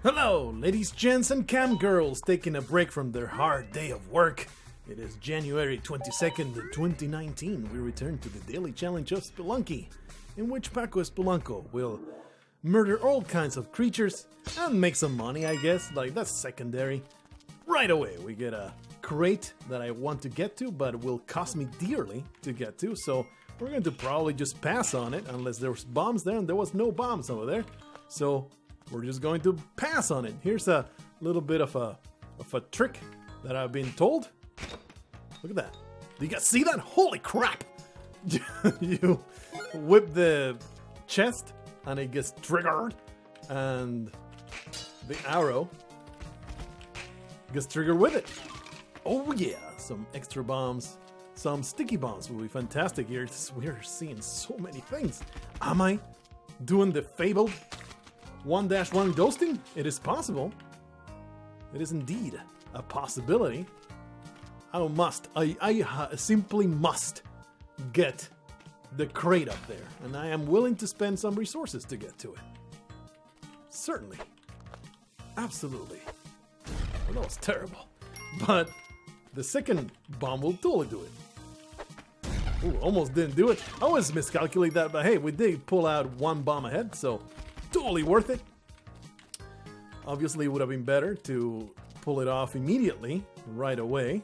Hello, ladies, gents, and cam girls taking a break from their hard day of work. It is January 22nd, 2019. We return to the daily challenge of Spelunky, in which Paco Spelunko will murder all kinds of creatures and make some money, I guess. Like, that's secondary. Right away, we get a crate that I want to get to, but it will cost me dearly to get to, so we're going to probably just pass on it, unless there's bombs there, and there was no bombs over there. So we're just going to pass on it. Here's a little bit of a trick that I've been told. Look at that. Do you guys see that? Holy crap! You whip the chest and it gets triggered, and the arrow gets triggered with it. Oh yeah, some extra bombs. Some sticky bombs will be fantastic here. We're seeing so many things. Am I doing the fabled 1-1 ghosting? It is possible. It is indeed a possibility. I simply must get the crate up there, and I am willing to spend some resources to get to it. Certainly. Absolutely. Well, that was terrible. But the second bomb will totally do it. Ooh, almost didn't do it. I always miscalculate that, but hey, we did pull out one bomb ahead, so totally worth it. Obviously, it would have been better to pull it off immediately, right away.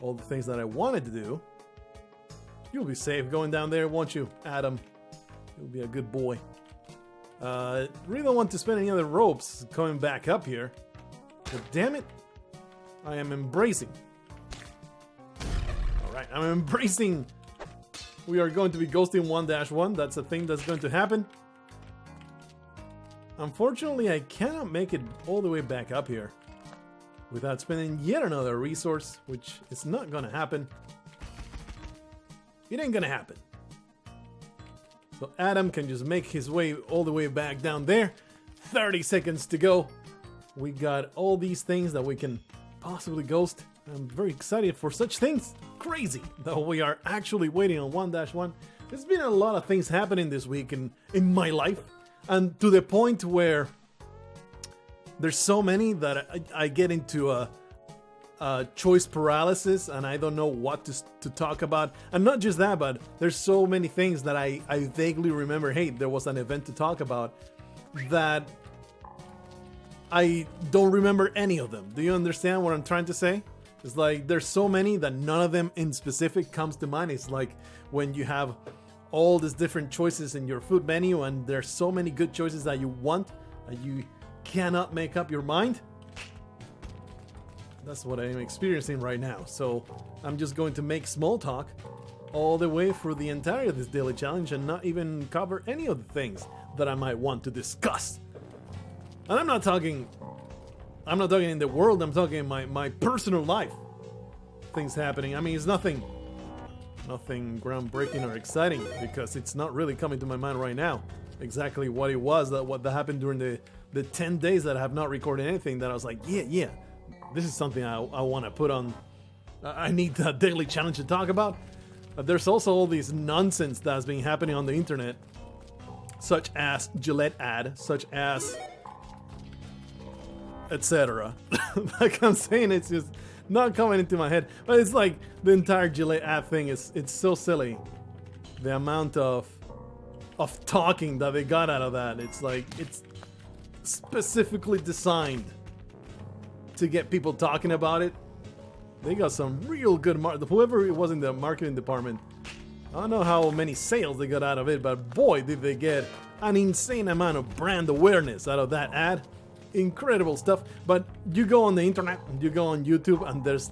All the things that I wanted to do. You'll be safe going down there, won't you, Adam? You'll be a good boy. Really don't want to spend any other ropes coming back up here. But damn it, I am embracing. Alright, I'm embracing. We are going to be ghosting 1-1. That's a thing that's going to happen. Unfortunately, I cannot make it all the way back up here without spending yet another resource, which is not gonna happen. It ain't gonna happen. So Adam can just make his way all the way back down there. 30 seconds to go. We got all these things that we can possibly ghost. I'm very excited for such things. Crazy that we are actually waiting on 1-1. There's been a lot of things happening this week in my life, and to the point where there's so many that I get into a choice paralysis, and I don't know what to talk about. And not just that, but there's so many things that I vaguely remember, hey, there was an event to talk about, that I don't remember any of them. Do you understand what I'm trying to say? It's like there's so many that none of them in specific comes to mind. It's like when you have all these different choices in your food menu, and there's so many good choices that you want, and you cannot make up your mind. That's what I'm experiencing right now. So I'm just going to make small talk all the way through the entirety of this daily challenge and not even cover any of the things that I might want to discuss. And I'm not talking in the world, I'm talking in my personal life. Things happening. I mean, it's nothing groundbreaking or exciting, because it's not really coming to my mind right now exactly what it was what happened during the 10 days that I have not recorded anything, that I was like, yeah, this is something I want to put on. I need a daily challenge to talk about. But there's also all this nonsense that's been happening on the internet, such as Gillette ad, such as etc. Like I'm saying, it's just not coming into my head. But it's like the entire Gillette ad thing it's so silly. The amount of talking that they got out of that. It's like it's specifically designed to get people talking about it. They got some real good whoever it was in the marketing department. I don't know how many sales they got out of it, but boy, did they get an insane amount of brand awareness out of that ad. Incredible stuff. But you go on the internet, you go on YouTube, and there's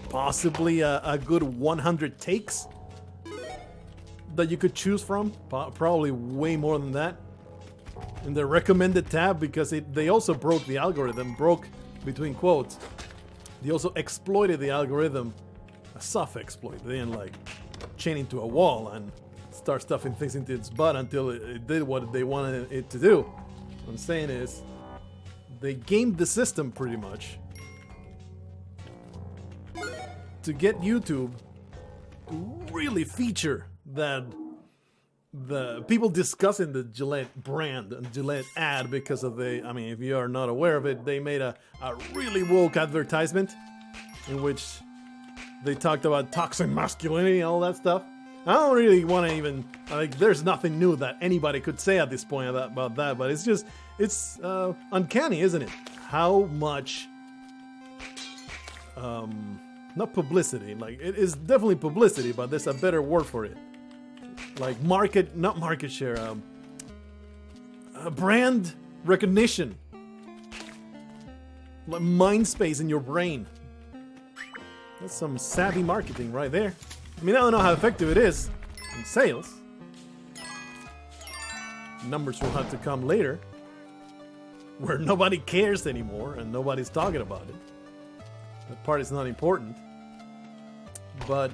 possibly a good 100 takes that you could choose from. Probably way more than that. In the recommended tab, because they also broke the algorithm, broke between quotes. They also exploited the algorithm, a soft exploit. They didn't like chain into a wall and start stuffing things into its butt until it did what they wanted it to do. What I'm saying is, they gamed the system pretty much to get YouTube to really feature that the people discussing the Gillette brand and Gillette ad because of I mean, if you are not aware of it, they made a really woke advertisement in which they talked about toxic masculinity and all that stuff. I don't really want to even, like, there's nothing new that anybody could say at this point about that, but it's uncanny, isn't it? How much, not publicity, like, it is definitely publicity, but there's a better word for it. Like not market share, brand recognition. Like mind space in your brain. That's some savvy marketing right there. I mean, I don't know how effective it is in sales. Numbers will have to come later, where nobody cares anymore and nobody's talking about it. That part is not important. But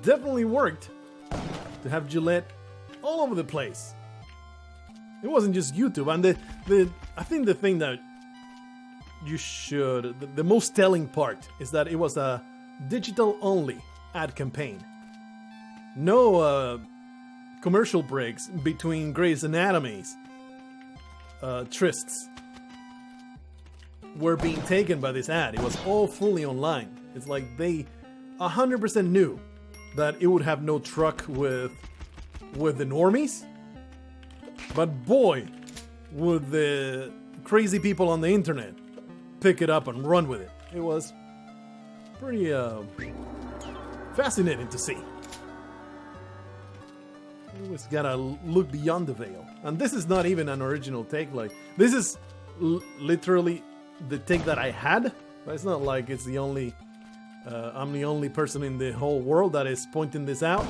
definitely worked to have Gillette all over the place. It wasn't just YouTube, and I think the thing that you should, the most telling part is that it was a digital only ad campaign. No commercial breaks between Grey's Anatomy's trysts were being taken by this ad. It was all fully online. It's like they 100% knew that it would have no truck with the normies, but boy, would the crazy people on the internet pick it up and run with it. It was pretty fascinating to see. You always gotta look beyond the veil. And this is not even an original take. Like, this is literally the take that I had, but it's not like it's the only I'm the only person in the whole world that is pointing this out.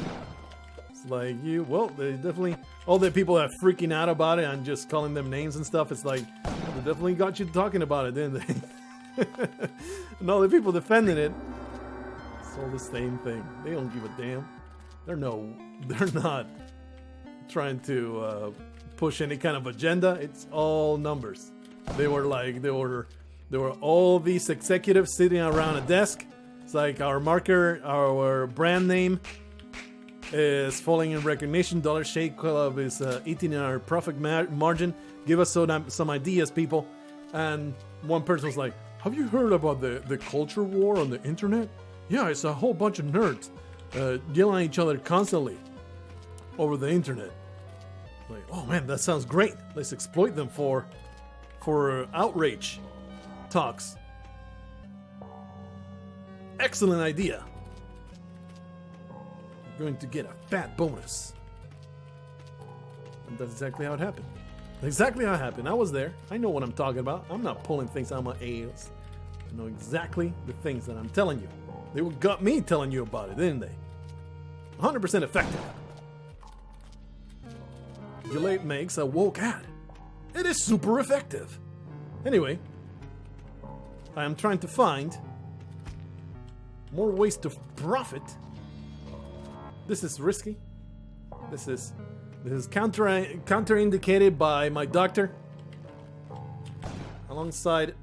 It's like, they definitely, all the people that are freaking out about it and just calling them names and stuff, it's like, they definitely got you talking about it, didn't they? And all the people defending it, it's all the same thing. They don't give a damn. They're not trying to push any kind of agenda. It's all numbers. There were all these executives sitting around a desk. It's like our marker, our brand name is falling in recognition. Dollar Shave Club is eating in our profit margin. Give us some ideas, people. And one person was like, have you heard about the culture war on the internet? Yeah, it's a whole bunch of nerds yelling at each other constantly over the internet. Like, oh man, that sounds great. Let's exploit them for outrage talks. Excellent idea. You're going to get a fat bonus. And that's exactly how it happened. Exactly how it happened. I was there. I know what I'm talking about. I'm not pulling things out of my ass. I know exactly the things that I'm telling you. They got me telling you about it, didn't they? 100% effective. Gillette makes a woke ad. It is super effective. Anyway, I am trying to find more ways to profit. This is risky. This is counterindicated by my doctor. Alongside,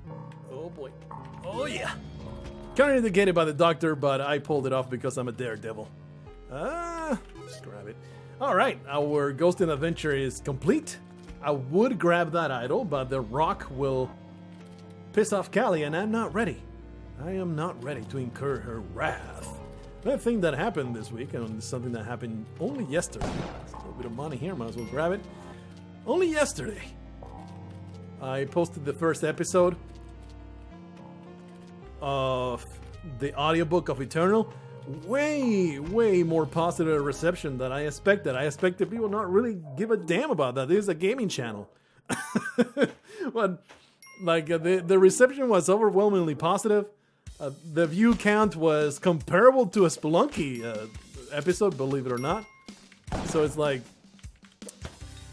oh boy, oh yeah, counterindicated by the doctor, but I pulled it off because I'm a daredevil. Just grab it. All right, our ghosting adventure is complete. I would grab that idol, but the rock will piss off Callie, and I'm not ready. I am not ready to incur her wrath. Another thing that happened this week, and something that happened only yesterday. There's a little bit of money here, might as well grab it. Only yesterday, I posted the first episode of the audiobook of Eternal. Way more positive reception than I expected. I expected people not really give a damn about that. This is a gaming channel. But like the reception was overwhelmingly positive. The view count was comparable to a Spelunky episode, believe it or not. So it's like,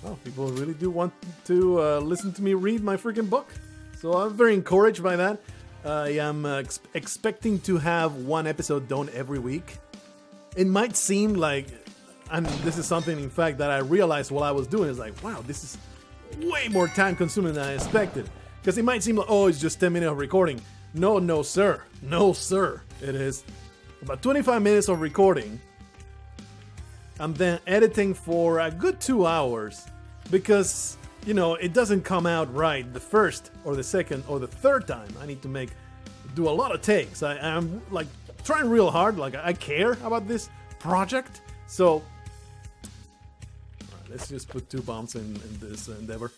oh, people really do want to listen to me read my freaking book. So I'm very encouraged by that. I am expecting to have one episode done every week. It might seem like, and this is something, in fact, that I realized while I was doing it, is like, wow, this is way more time consuming than I expected. Because it might seem like, oh, it's just 10 minutes of recording. No, sir. No, sir. It is about 25 minutes of recording and then editing for a good 2 hours because, you know, it doesn't come out right the first or the second or the third time. I need to do a lot of takes. I'm like trying real hard. Like I care about this project. So all right, let's just put 2 bombs in this endeavor.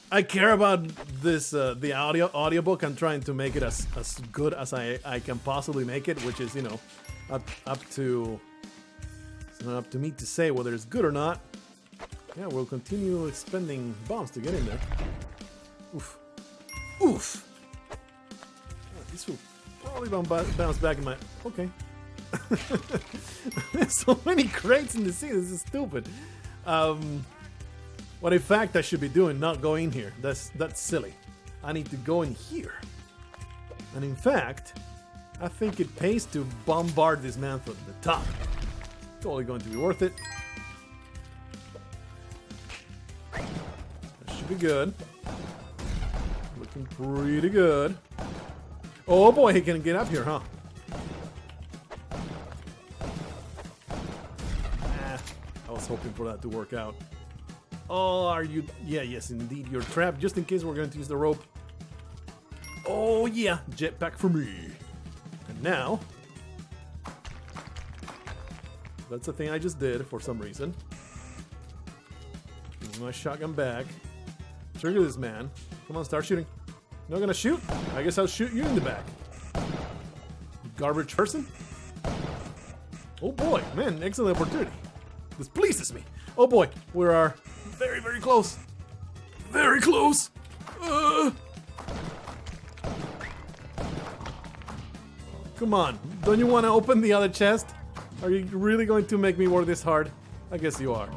I care about this the audiobook. I'm trying to make it as good as I can possibly make it, which is, you know, up to, it's not up to me to say whether it's good or not. Yeah, we'll continue spending bombs to get in there. Oof. Oof. This will probably bounce back in my... Okay. There's so many crates in the sea. This is stupid. What in fact I should be doing, not go in here. That's silly. I need to go in here. And in fact, I think it pays to bombard this man from the top. Totally going to be worth it. That should be good. Looking pretty good. Oh boy, he can get up here, huh? I was hoping for that to work out. Oh, are you? Yeah, yes, indeed, you're trapped. Just in case we're going to use the rope. Oh yeah, jetpack for me. And now, that's the thing I just did for some reason. Give me my shotgun back. Trigger this man. Come on, start shooting. Not gonna shoot? I guess I'll shoot you in the back. Garbage person? Oh boy, man, excellent opportunity. This pleases me. Oh boy, we are very, very close. Very close. Come on, don't you want to open the other chest? Are you really going to make me work this hard? I guess you are.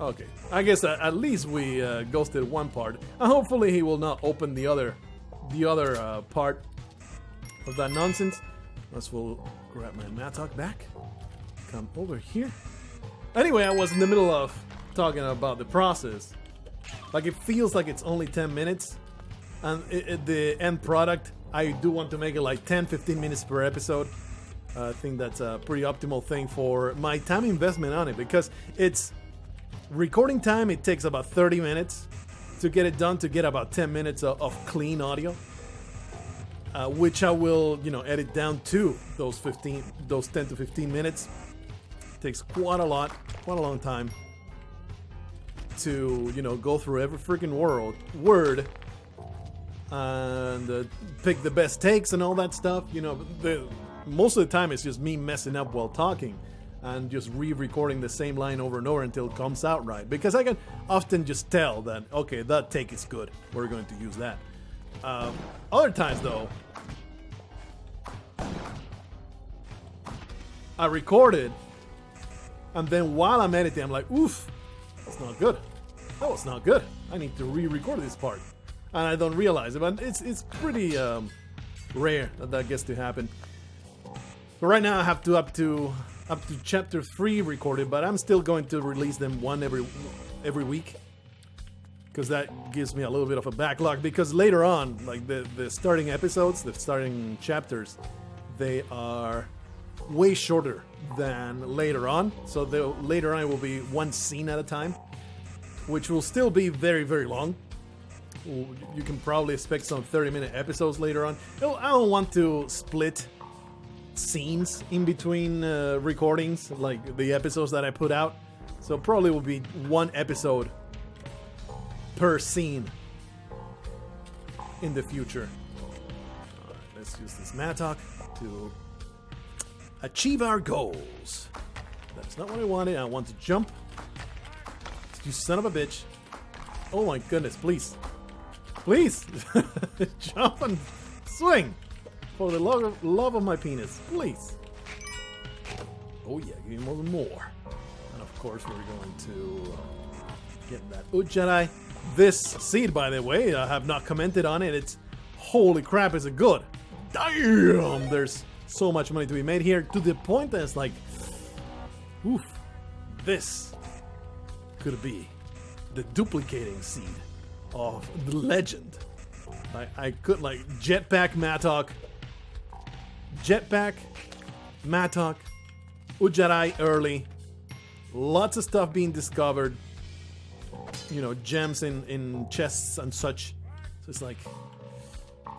Okay, I guess at least we ghosted one part. And hopefully he will not open the other part of that nonsense. Let's we'll grab my mattock back. Come over here. Anyway, I was in the middle of talking about the process. Like it feels like it's only 10 minutes. And the end product, I do want to make it like 10-15 minutes per episode. I think that's a pretty optimal thing for my time investment on it, because it's recording time. It takes about 30 minutes to get it done, to get about 10 minutes of clean audio, which I will, you know, edit down to those 10 to 15 minutes. It takes quite a long time to, you know, go through every freaking word and pick the best takes and all that stuff. You know, most of the time it's just me messing up while talking and just re-recording the same line over and over until it comes out right. Because I can often just tell that, okay, that take is good. We're going to use that. Other times, though, I record it, and then while I'm editing, I'm like, oof, that's not good. That was not good. I need to re-record this part. And I don't realize it, but it's pretty rare that gets to happen. But right now I have to up to chapter 3 recorded, but I'm still going to release them one every week, because that gives me a little bit of a backlog. Because later on, like the starting episodes, the starting chapters, they are way shorter than later on. So later on it will be one scene at a time, which will still be very, very long. You can probably expect some 30-minute episodes later on. I don't want to split scenes in between recordings, like the episodes that I put out. So probably will be one episode per scene in the future. Alright, let's use this mattock to achieve our goals. That's not what I wanted. I want to jump. You son of a bitch. Oh my goodness, please. Please! Jump and swing! For the love of my penis, please. Oh yeah, give me more. And of course we're going to get that Jedi. This seed, by the way, I have not commented on it. It's, holy crap, is it good? Damn! There's so much money to be made here, to the point that it's like, oof, this could be the duplicating seed of the legend. I could, like, jetpack mattock, jetpack Mattock, Ujjarai early, lots of stuff being discovered, you know, gems in chests and such. So it's like,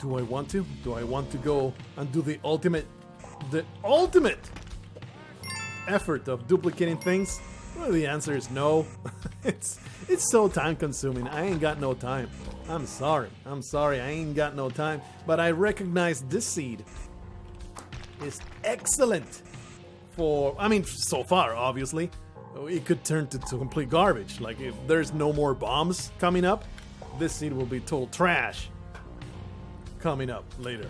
do I want to? Do I want to go and do the ultimate effort of duplicating things? Well, the answer is no. It's so time consuming. I ain't got no time. I'm sorry, I ain't got no time. But I recognize this seed is excellent for, I mean, so far, obviously. It could turn to complete garbage. Like, if there's no more bombs coming up, this seed will be total trash coming up later.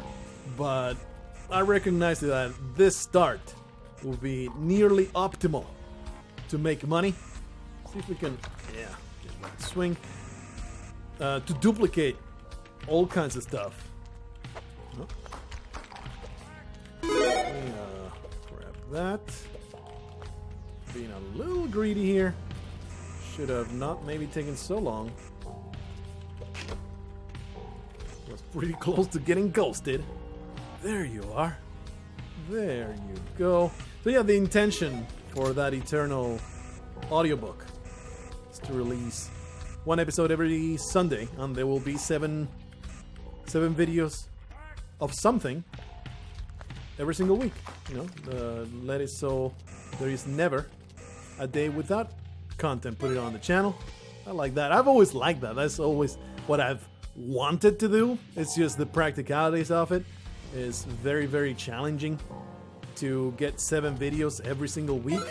But I recognize that this start will be nearly optimal to make money. See if we can, yeah, get that swing. To duplicate all kinds of stuff. Oh. Grab that. Being a little greedy here. Should have not maybe taken so long. Was pretty close to getting ghosted. There you are. There you go. So yeah, the intention for that eternal audiobook is to release one episode every Sunday, and there will be seven videos of something every single week. You know, let it so there is never a day without content put it on the channel. I like that. I've always liked that. That's always what I've wanted to do. It's just the practicalities of it is very, very challenging to get 7 videos every single week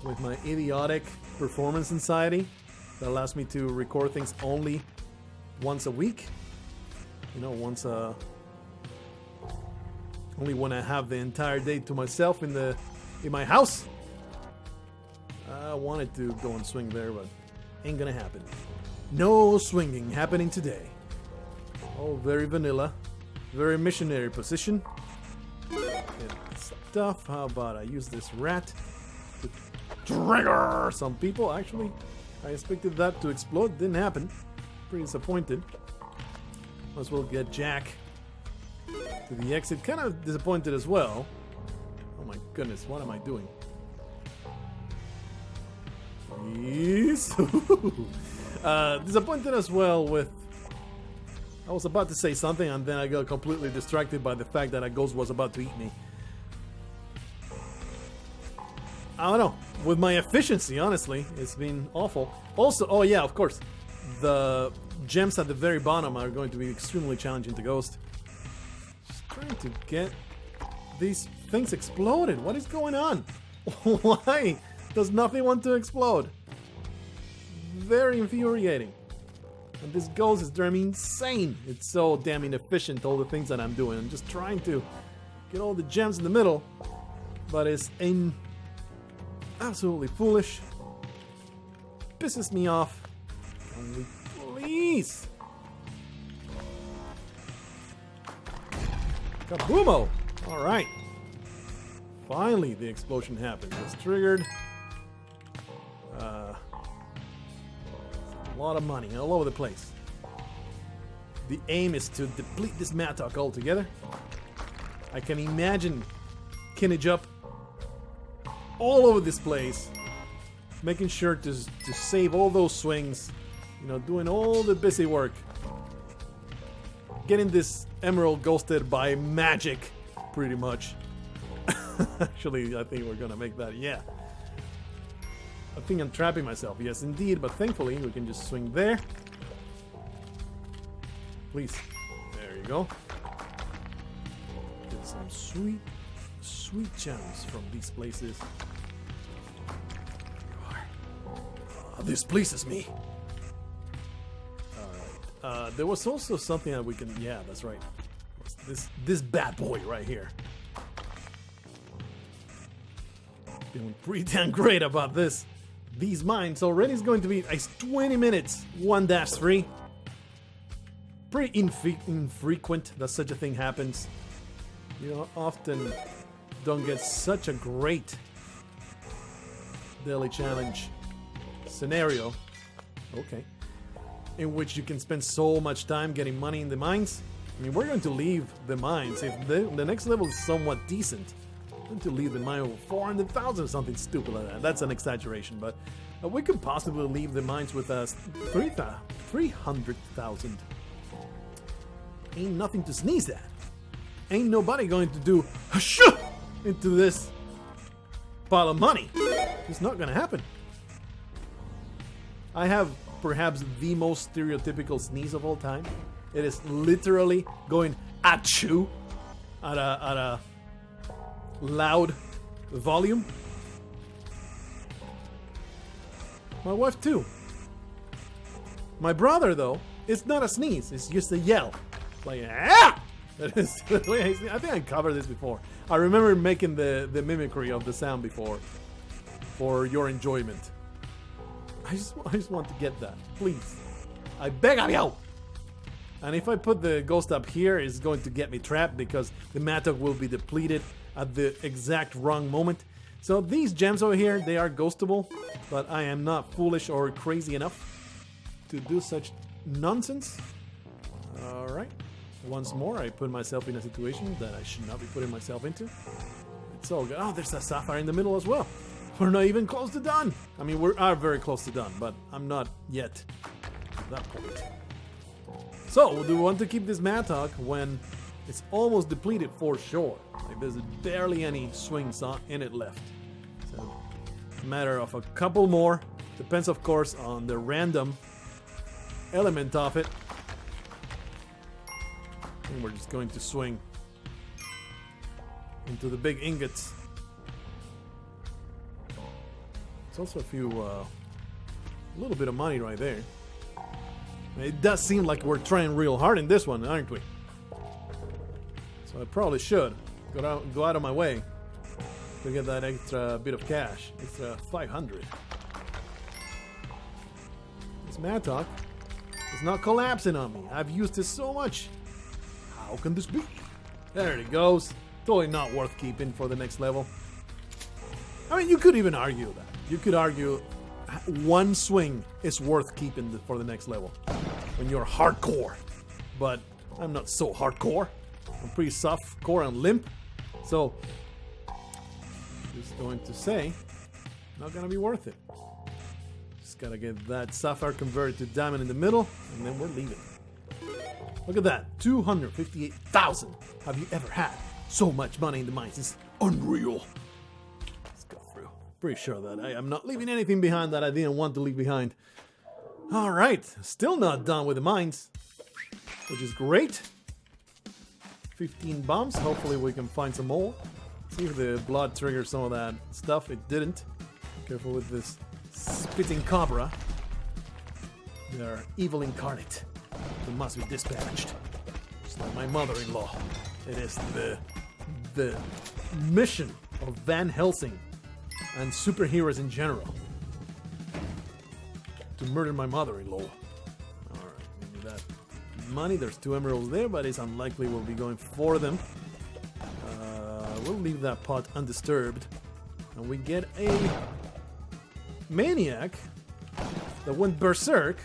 with my idiotic performance anxiety that allows me to record things only once a week. You know, only when I have the entire day to myself in my house. I wanted to go and swing there, but ain't gonna happen. No swinging happening today. Oh, very vanilla, very missionary position. Good stuff. How about I use this rat to trigger some people? Actually, I expected that to explode. Didn't happen. Pretty disappointed. Might as well get Jack to the exit. Kind of disappointed as well. Oh my goodness, what am I doing? Please. Disappointed as well with... I was about to say something and then I got completely distracted by the fact that a ghost was about to eat me. I don't know. With my efficiency, honestly, it's been awful. Also, oh yeah, of course, the gems at the very bottom are going to be extremely challenging to ghost. Just trying to get these things exploded. What is going on? Why does nothing want to explode? Very infuriating. And this ghost is driving me insane. It's so damn inefficient, all the things that I'm doing. I'm just trying to get all the gems in the middle, but it's absolutely foolish. Pisses me off. Only please. Kaboomo! Alright. Finally the explosion happened. It's triggered. A lot of money all over the place. The aim is to deplete this Mattock altogether. I can imagine Kinnage up all over this place, making sure to save all those swings, you know, doing all the busy work, getting this emerald ghosted by magic, pretty much. Actually, I think we're gonna make that, yeah. I think I'm trapping myself, yes indeed, but thankfully we can just swing there. Please, there you go. Get some sweet, sweet gems from these places. This pleases me. Alright, there was also something that we can, yeah, that's right. This bad boy right here. Feeling pretty damn great about this. These mines already is going to be 20 minutes, 1-3. Pretty infrequent that such a thing happens. You often don't get such a great daily challenge scenario, okay, in which you can spend so much time getting money in the mines I mean, we're going to leave the mines. If the next level is somewhat decent, we're going to leave the mine with 400,000 or something stupid like that. That's an exaggeration, but we could possibly leave the mines with us 300,000. Ain't nothing to sneeze at. Ain't nobody going to do shoo into this pile of money. It's not going to happen. I have perhaps the most stereotypical sneeze of all time. It is literally going achoo at a loud volume. My wife too. My brother though, it's not a sneeze, it's just a yell. Like ah! That is the way I think I covered this before. I remember making the mimicry of the sound before for your enjoyment. I just want to get that, please. I beg of you. And if I put the ghost up here, it's going to get me trapped because the mattock will be depleted at the exact wrong moment. So these gems over here, they are ghostable, but I am not foolish or crazy enough to do such nonsense. Alright. Once more, I put myself in a situation that I should not be putting myself into. It's all good. Oh, there's a sapphire in the middle as well. We're not even close to done. I mean, we are very close to done, but I'm not yet at that point. So, do we want to keep this mattock when it's almost depleted for sure? Like, there's barely any swings in it left. So, a matter of a couple more. Depends, of course, on the random element of it. And we're just going to swing into the big ingots. It's also a little bit of money right there. It does seem like we're trying real hard in this one, aren't we? So I probably should go out of my way to get that extra bit of cash. Extra 500. This mattock is not collapsing on me. I've used this so much. How can this be? There it goes. Totally not worth keeping for the next level. I mean, you could even argue that. You could argue one swing is worth keeping for the next level when you're hardcore. But I'm not so hardcore. I'm pretty soft core and limp. So, just going to say, not gonna be worth it. Just gotta get that sapphire converted to diamond in the middle, and then we're leaving. Look at that, 258,000. Have you ever had so much money in the mines? It's unreal. Let's go through. Pretty sure that I am not leaving anything behind that I didn't want to leave behind. Alright, still not done with the mines, which is great. 15 bombs, hopefully we can find some more. See if the blood triggers some of that stuff. It didn't. Careful with this spitting cobra. They are evil incarnate. They must be dispatched. It's like my mother-in-law. It is the mission of Van Helsing and superheroes in general to murder my mother-in-law. Alright, maybe that money. There's 2 emeralds there, but it's unlikely we'll be going for them. We'll leave that pot undisturbed. And we get a maniac that went berserk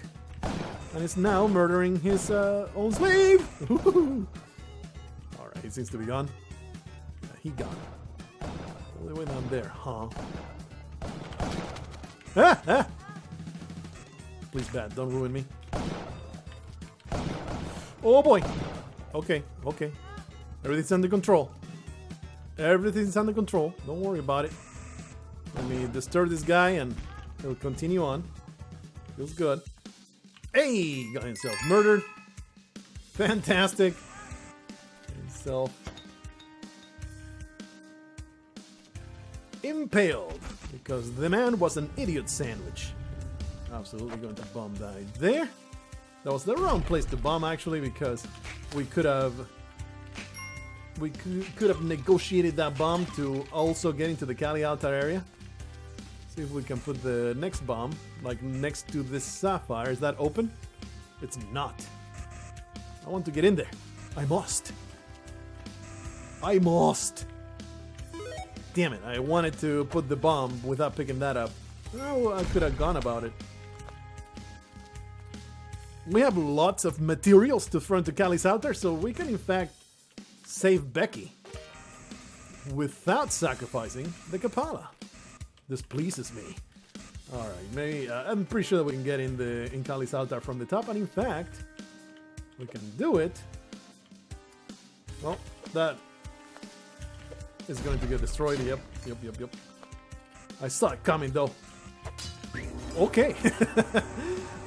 and is now murdering his own slave. Alright, he seems to be gone. Yeah, he gone. All the way down there, huh? Ah, ah. Please, bad, don't ruin me. Oh boy. Okay, okay. Everything's under control. Everything's under control. Don't worry about it. Let me disturb this guy and he'll continue on. Feels good. Hey! Got himself murdered. Fantastic. Himself impaled because the man was an idiot sandwich. Absolutely going to bomb that there. That was the wrong place to bomb actually, because we could have negotiated that bomb to also get into the Cali Altar area. See if we can put the next bomb like next to this sapphire. Is that open? It's not. I want to get in there. I must. I must. Damn it, I wanted to put the bomb without picking that up. Oh, I could have gone about it. We have lots of materials to throw into Cali's altar, so we can in fact save Becky without sacrificing the Kapala. This pleases me. Alright, maybe I'm pretty sure that we can get in Cali's altar from the top, and in fact, we can do it. Well, that is going to get destroyed. Yep. I saw it coming though. Okay.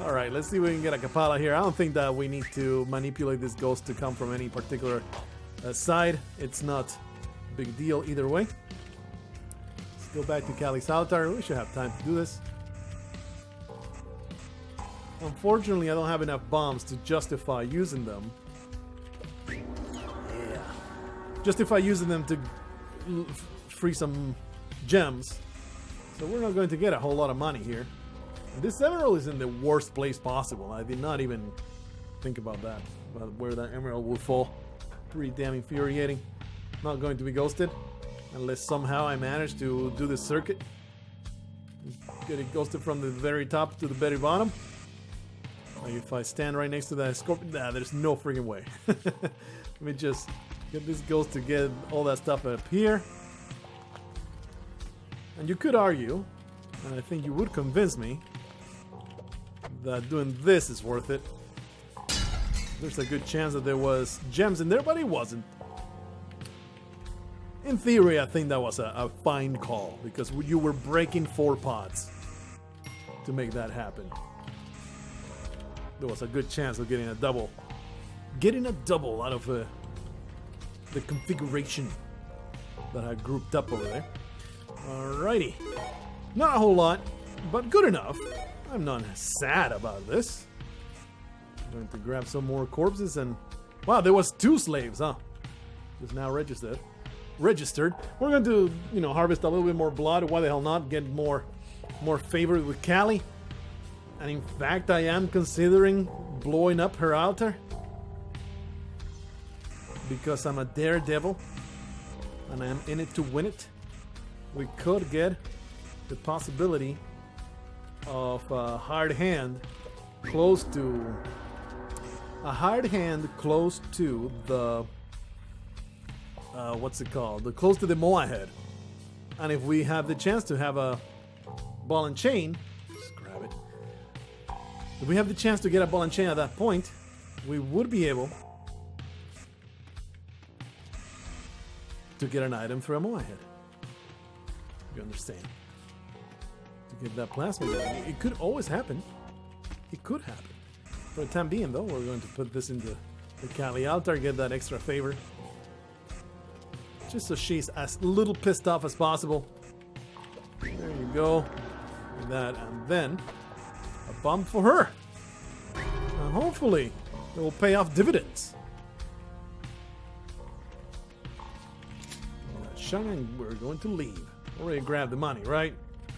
Alright, let's see if we can get a Kapala here. I don't think that we need to manipulate this ghost to come from any particular side. It's not a big deal either way. Let's go back to Cali's altar. We should have time to do this. Unfortunately, I don't have enough bombs to justify using them. Yeah. Justify using them to free some gems. So we're not going to get a whole lot of money here. This emerald is in the worst place possible. I did not even think about that, about where that emerald would fall. Pretty damn infuriating. Not going to be ghosted unless somehow I manage to do this circuit. Get it ghosted from the very top to the very bottom. Like if I stand right next to that scorpion, nah, there's no freaking way. Let me just get this ghost to get all that stuff up here. And you could argue, and I think you would convince me, that doing this is worth it. There's a good chance that there was gems in there, but it wasn't. In theory, I think that was a fine call, because you were breaking 4 pods to make that happen. There was a good chance of getting a double. Getting a double out of the configuration that I grouped up over there. Alrighty. Not a whole lot, but good enough. I'm not sad about this. I'm going to grab some more corpses and... Wow, there was 2 slaves, huh? Just now registered. We're going to, harvest a little bit more blood. Why the hell not? Get more favor with Cali. And in fact, I am considering blowing up her altar. Because I'm a daredevil. And I am in it to win it. We could get the possibility of a hard hand close to the what's it called? Close to the Moa head. And if we have the chance to have a ball and chain, just grab it. If we have the chance to get a ball and chain at that point, we would be able to get an item through a Moa head. You understand? To get that plasma going. It could always happen. It could happen. For the time being, though, we're going to put this into the Cali altar, get that extra favor. Just so she's as little pissed off as possible. There you go. Like that, and then a bomb for her. And hopefully, it will pay off dividends. And we're going to leave. Already grabbed the money, right?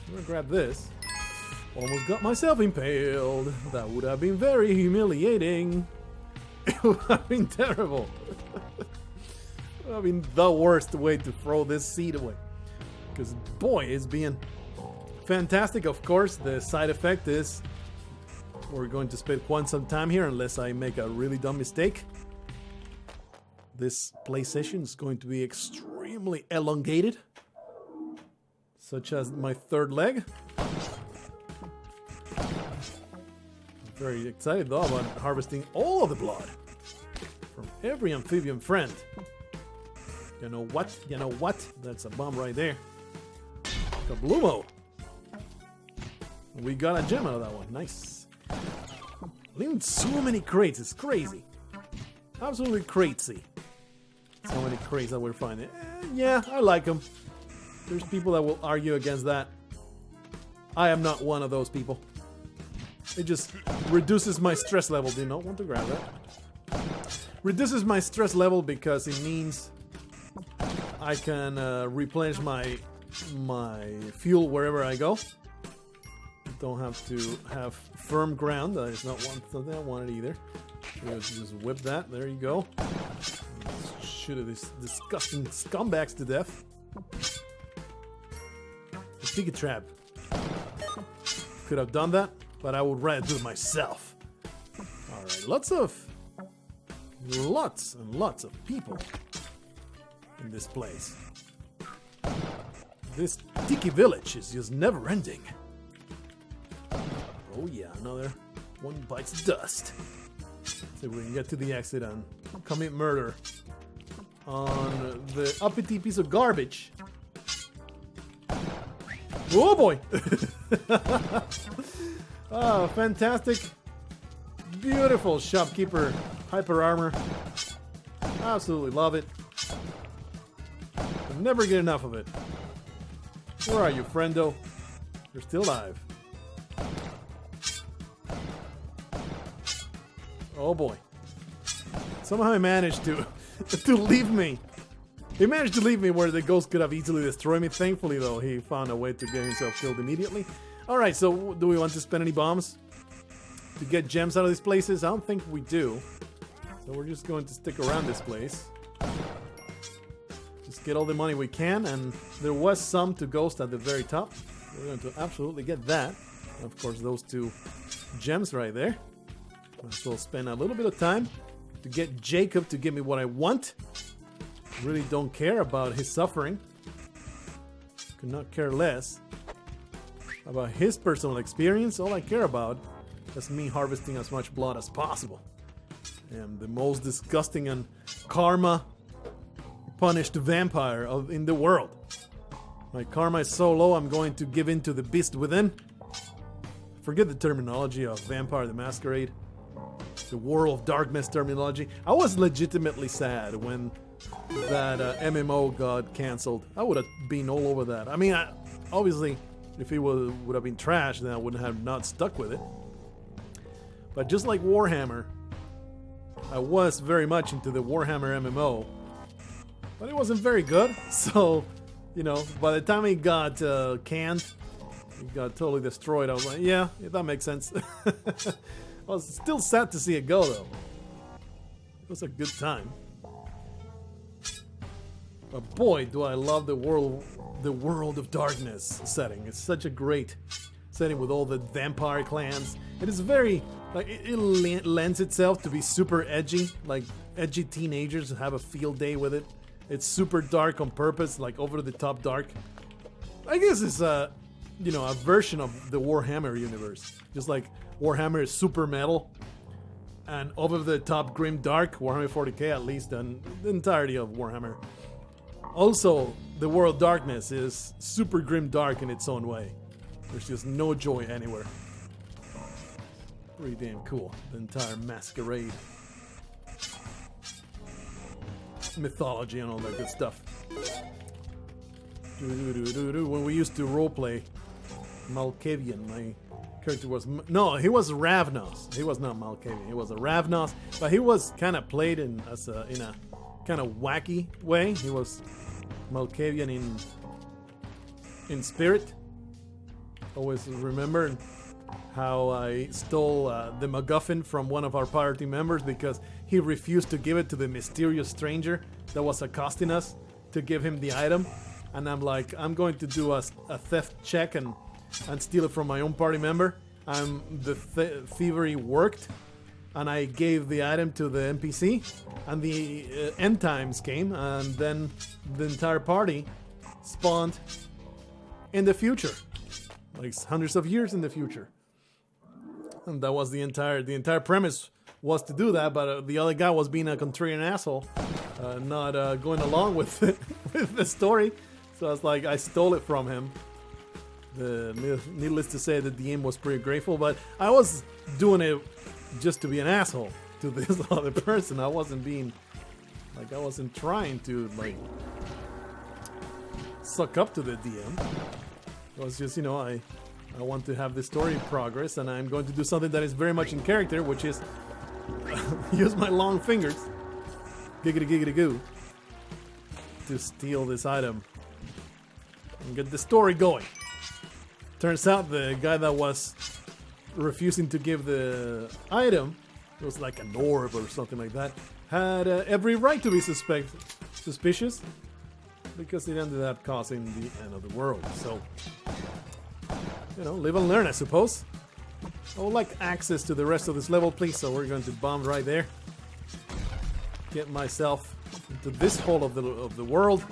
I'm gonna grab this. Almost got myself impaled. That would have been very humiliating. It would have been terrible. It would have been the worst way to throw this seed away. Because boy, it's being fantastic. Of course, the side effect is we're going to spend quite some time here unless I make a really dumb mistake. This play session is going to be extremely elongated. Such as my 3rd leg. I'm very excited though about harvesting all of the blood from every amphibian friend. You know what? You know what? That's a bomb right there. Kablumo! We got a gem out of that one. Nice. Leaving so many crates. It's crazy. Absolutely crazy. So many crates that we're finding. Yeah, I like them. There's people that will argue against that. I am not one of those people. It just reduces my stress level. Do you not want to grab that? Reduces my stress level because it means I can replenish my fuel wherever I go. Don't have to have firm ground. That is not something I wanted either. Just whip that. There you go. Shoot these disgusting scumbags to death. The sticky trap. Could have done that, but I would rather do it myself. Alright, lots and lots of people in this place. This tiki village is just never ending. Oh yeah, another one bites dust. So we can get to the exit and commit murder on the uppity piece of garbage. Oh boy! Oh, fantastic. Beautiful shopkeeper hyper armor. Absolutely love it. I'll never get enough of it. Where are you, friendo? You're still alive. Oh boy. Somehow he managed to leave me. He managed to leave me where the ghost could have easily destroyed me. Thankfully, though, he found a way to get himself killed immediately. Alright, so do we want to spend any bombs to get gems out of these places? I don't think we do. So we're just going to stick around this place. Just get all the money we can, and there was some to ghost at the very top. We're going to absolutely get that. And of course, those 2 gems right there. So we'll spend a little bit of time to get Jacob to give me what I want. Really don't care about his suffering. Could not care less about his personal experience. All I care about is me harvesting as much blood as possible. I am the most disgusting and karma punished vampire in the world. My karma is so low, I'm going to give in to the beast within. Forget the terminology of Vampire the Masquerade. The World of Darkness terminology. I was legitimately sad when that MMO got cancelled. I would have been all over that. I mean, obviously, if it would have been trash, then I wouldn't have not stuck with it. But just like Warhammer, I was very much into the Warhammer MMO, but it wasn't very good. So, you know, by the time it got canned, it got totally destroyed. I was like, yeah, that makes sense. I was still sad to see it go, though. It was a good time. But boy, do I love the world of darkness setting. It's such a great setting with all the vampire clans. It is very, like, it lends itself to be super edgy. Like, edgy teenagers have a field day with it. It's super dark on purpose, like over the top dark. I guess it's a version of the Warhammer universe. Just like Warhammer is super metal and over the top grim dark, Warhammer 40k at least, and the entirety of Warhammer. Also, the World of Darkness is super grim dark in its own way. There's just no joy anywhere. Pretty damn cool, the entire masquerade. Mythology and all that good stuff. When we used to roleplay Malkavian, my character was... No, he was Ravnos. He was not Malkavian. He was a Ravnos, but he was kind of played in a kind of wacky way. He was Malkavian in spirit. Always remember how I stole the MacGuffin from one of our party members because he refused to give it to the mysterious stranger that was accosting us to give him the item. And I'm like, I'm going to do a theft check and steal it from my own party member. The thievery worked, and I gave the item to the NPC, and the end times came, and then the entire party spawned in the future, like hundreds of years in the future. And that was the entire premise was to do that, but the other guy was being a contrarian asshole, not going along with the story. So I was like, I stole it from him. Needless to say, the DM was pretty grateful, but I was doing it just to be an asshole to this other person. I wasn't trying to like suck up to the DM. It was just, I want to have the story progress, and I'm going to do something that is very much in character, which is use my long fingers, giggity giggity goo, to steal this item and get the story going. Turns out the guy that was refusing to give the item, it was like an orb or something like that, had every right to be suspicious because it ended up causing the end of the world. So, live and learn, I suppose. I would like access to the rest of this level, please, so we're going to bomb right there. Get myself into this hole of the world.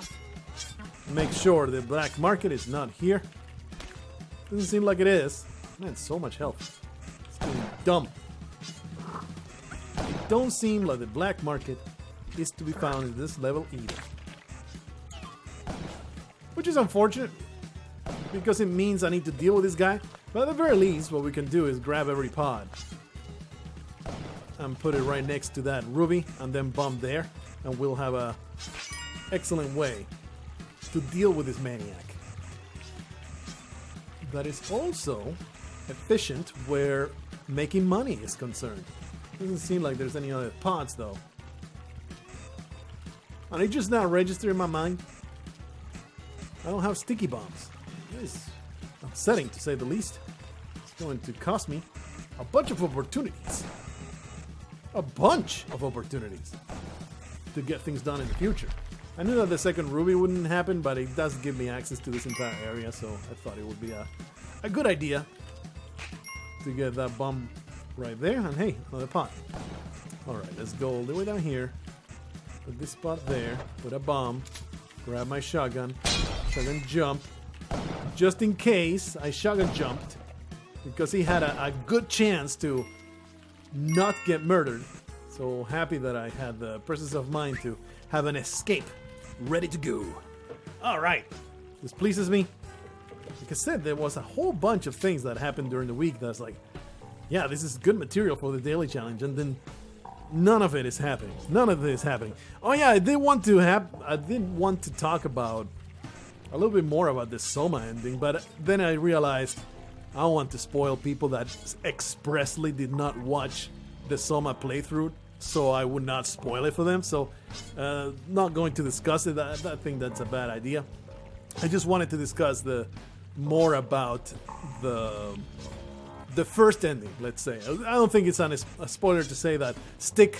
Make sure the black market is not here. Doesn't seem like it is. Man, so much health. It's getting dumb. It don't seem like the black market is to be found in this level either. Which is unfortunate, because it means I need to deal with this guy. But at the very least, what we can do is grab every pod and put it right next to that ruby, and then bomb there, and we'll have a excellent way to deal with this maniac. That is also efficient where making money is concerned. Doesn't seem like there's any other pods though. And it just now registered in my mind, I don't have sticky bombs. It is upsetting to say the least. It's going to cost me a bunch of opportunities. A bunch of opportunities to get things done in the future. I knew that the second ruby wouldn't happen, but it does give me access to this entire area, so I thought it would be a good idea to get that bomb right there. And hey, another pot. Alright, let's go all the way down here. Put this spot there. Put a bomb. Grab my shotgun. Shotgun jump. Just in case I shotgun jumped, because he had a good chance to not get murdered. So happy that I had the presence of mind to have an escape ready to go. Alright, this pleases me. Like I said, there was a whole bunch of things that happened during the week that's like, yeah, this is good material for the daily challenge, and then none of it is happening. None of it is happening. Oh yeah, I did want to talk about a little bit more about the Soma ending, but then I realized I don't want to spoil people that expressly did not watch the Soma playthrough, so I would not spoil it for them. So, not going to discuss it. I think that's a bad idea. I just wanted to discuss more about the first ending. Let's say I don't think it's a spoiler to say that stick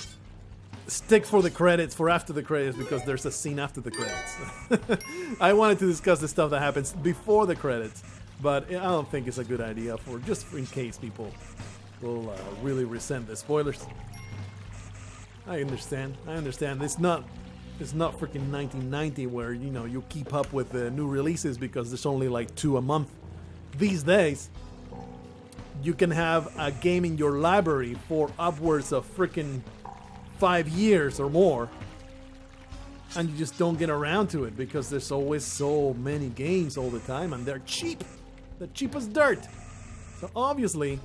for the credits, for after the credits, because there's a scene after the credits. I wanted to discuss the stuff that happens before the credits, but I don't think it's a good idea for just in case people will really resent the spoilers. I understand. It's not freaking 1990 where, you know, you keep up with the new releases because there's only like 2 a month. These days, you can have a game in your library for upwards of freaking 5 years or more, and you just don't get around to it because there's always so many games all the time, and they're cheap. They're cheap as dirt. So obviously,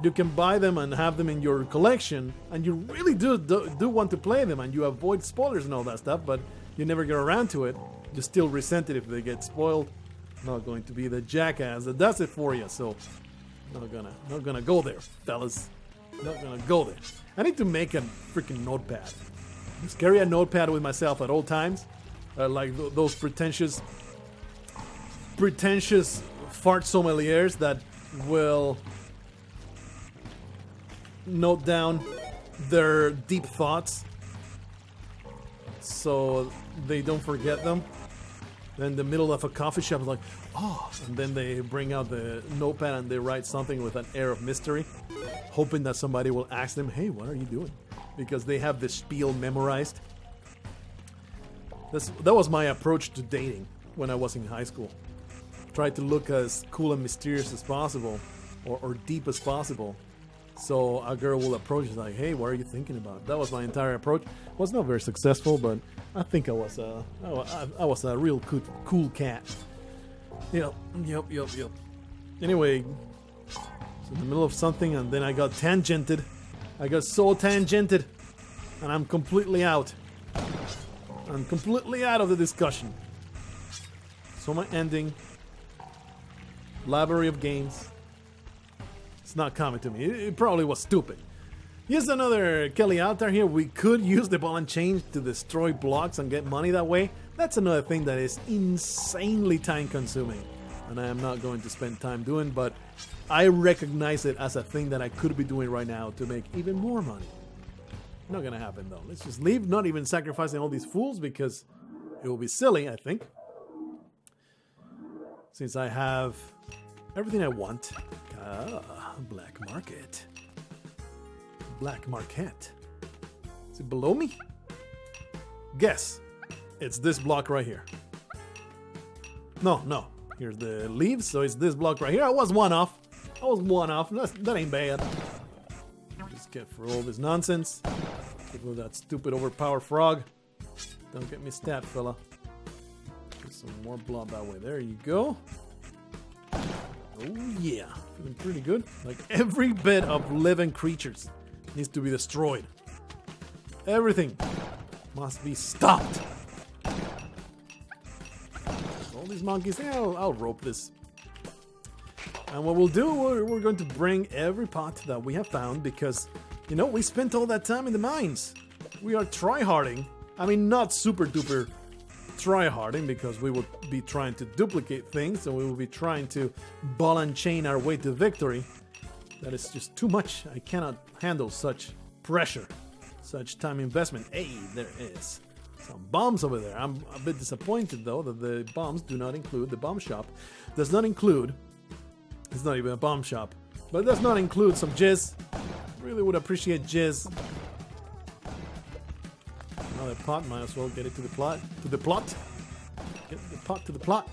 you can buy them and have them in your collection, and you really do want to play them, and you avoid spoilers and all that stuff, but you never get around to it. You still resent it if they get spoiled. Not going to be the jackass that does it for you, so not gonna go there, fellas. Not gonna go there. I need to make a freaking notepad. Just carry a notepad with myself at all times, like those pretentious fart sommeliers that will note down their deep thoughts so they don't forget them. In the middle of a coffee shop, like, oh, and then they bring out the notepad and they write something with an air of mystery, hoping that somebody will ask them, hey, what are you doing? Because they have the spiel memorized. That was my approach to dating when I was in high school. Tried to look as cool and mysterious as possible, or deep as possible, so a girl will approach us like, hey, what are you thinking about? That was my entire approach. Was not very successful, but I think I was a real cool cat. Yep. Anyway, so in the middle of something, and then I got tangented. I got so tangented, and I'm completely out. I'm completely out of the discussion. So my ending, library of games, it's not coming to me. It probably was stupid. Here's another Kelly altar here. We could use the ball and chain to destroy blocks and get money that way. That's another thing that is insanely time consuming, and I am not going to spend time doing, but I recognize it as a thing that I could be doing right now to make even more money. Not gonna happen though. Let's just leave, not even sacrificing all these fools, because it will be silly, I think. Since I have everything I want. Ah, black market. Black market. Is it below me? Guess. It's this block right here. No. Here's the leaves, so it's this block right here. I was one off. That ain't bad. Just get through all this nonsense. Get rid of that stupid overpowered frog. Don't get me stabbed, fella. Get some more blood that way. There you go. Oh yeah, feeling pretty good. Like every bit of living creatures needs to be destroyed. Everything must be stopped. All these monkeys, I'll rope this. And what we'll do, we're going to bring every pot that we have found because, you know, we spent all that time in the mines. We are tryharding. I mean, not super duper tryharding because we will be trying to duplicate things and we will be trying to ball and chain our way to victory. That is just too much. I cannot handle such pressure, such time investment. Hey, there is some bombs over there. I'm a bit disappointed though that the bombs do not include, the bomb shop does not include, it's not even a bomb shop, but it does not include some jizz. Really would appreciate jizz. Another pot, might as well get it to the plot. Get the pot to the plot.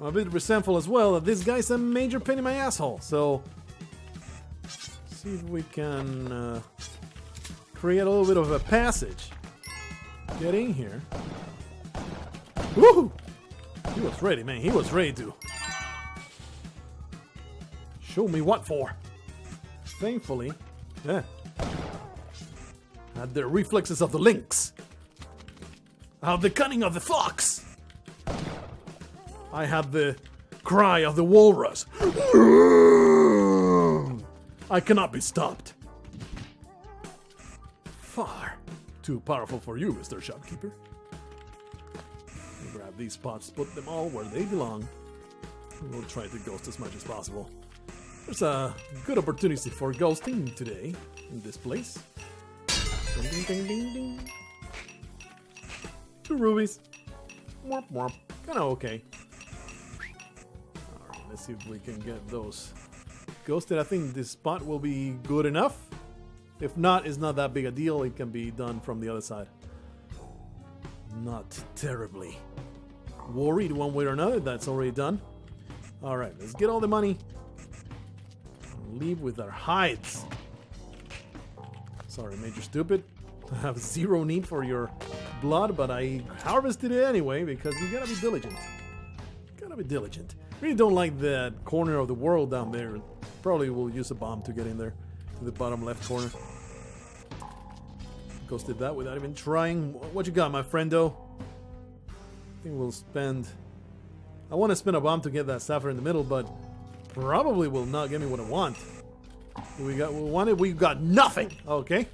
I'm a bit resentful as well that this guy's a major pain in my asshole, so see if we can create a little bit of a passage. Get in here. Woohoo! He was ready, man. He was ready to show me what for. Thankfully, yeah. Had the reflexes of the lynx. I have the cunning of the fox. I have the cry of the walrus. I cannot be stopped. Far too powerful for you, Mr. Shopkeeper. Grab these pots, put them all where they belong. We'll try to ghost as much as possible. There's a good opportunity for ghosting today in this place. Ding, ding, ding, ding, ding. 2 rubies. Womp womp. Kinda okay. Alright, let's see if we can get those ghosted. I think this spot will be good enough. If not, it's not that big a deal. It can be done from the other side. Not terribly worried one way or another. That's already done. Alright, let's get all the money. Leave with our hides. Sorry, Major Stupid. I have zero need for your blood, but I harvested it anyway because you gotta be diligent. Gotta be diligent. Really don't like that corner of the world down there. Probably will use a bomb to get in there to the bottom left corner. Ghosted that without even trying. What you got, my friendo? I think we'll spend. I want to spend a bomb to get that sapphire in the middle, but probably will not get me what I want. We wanted. We got nothing. Okay.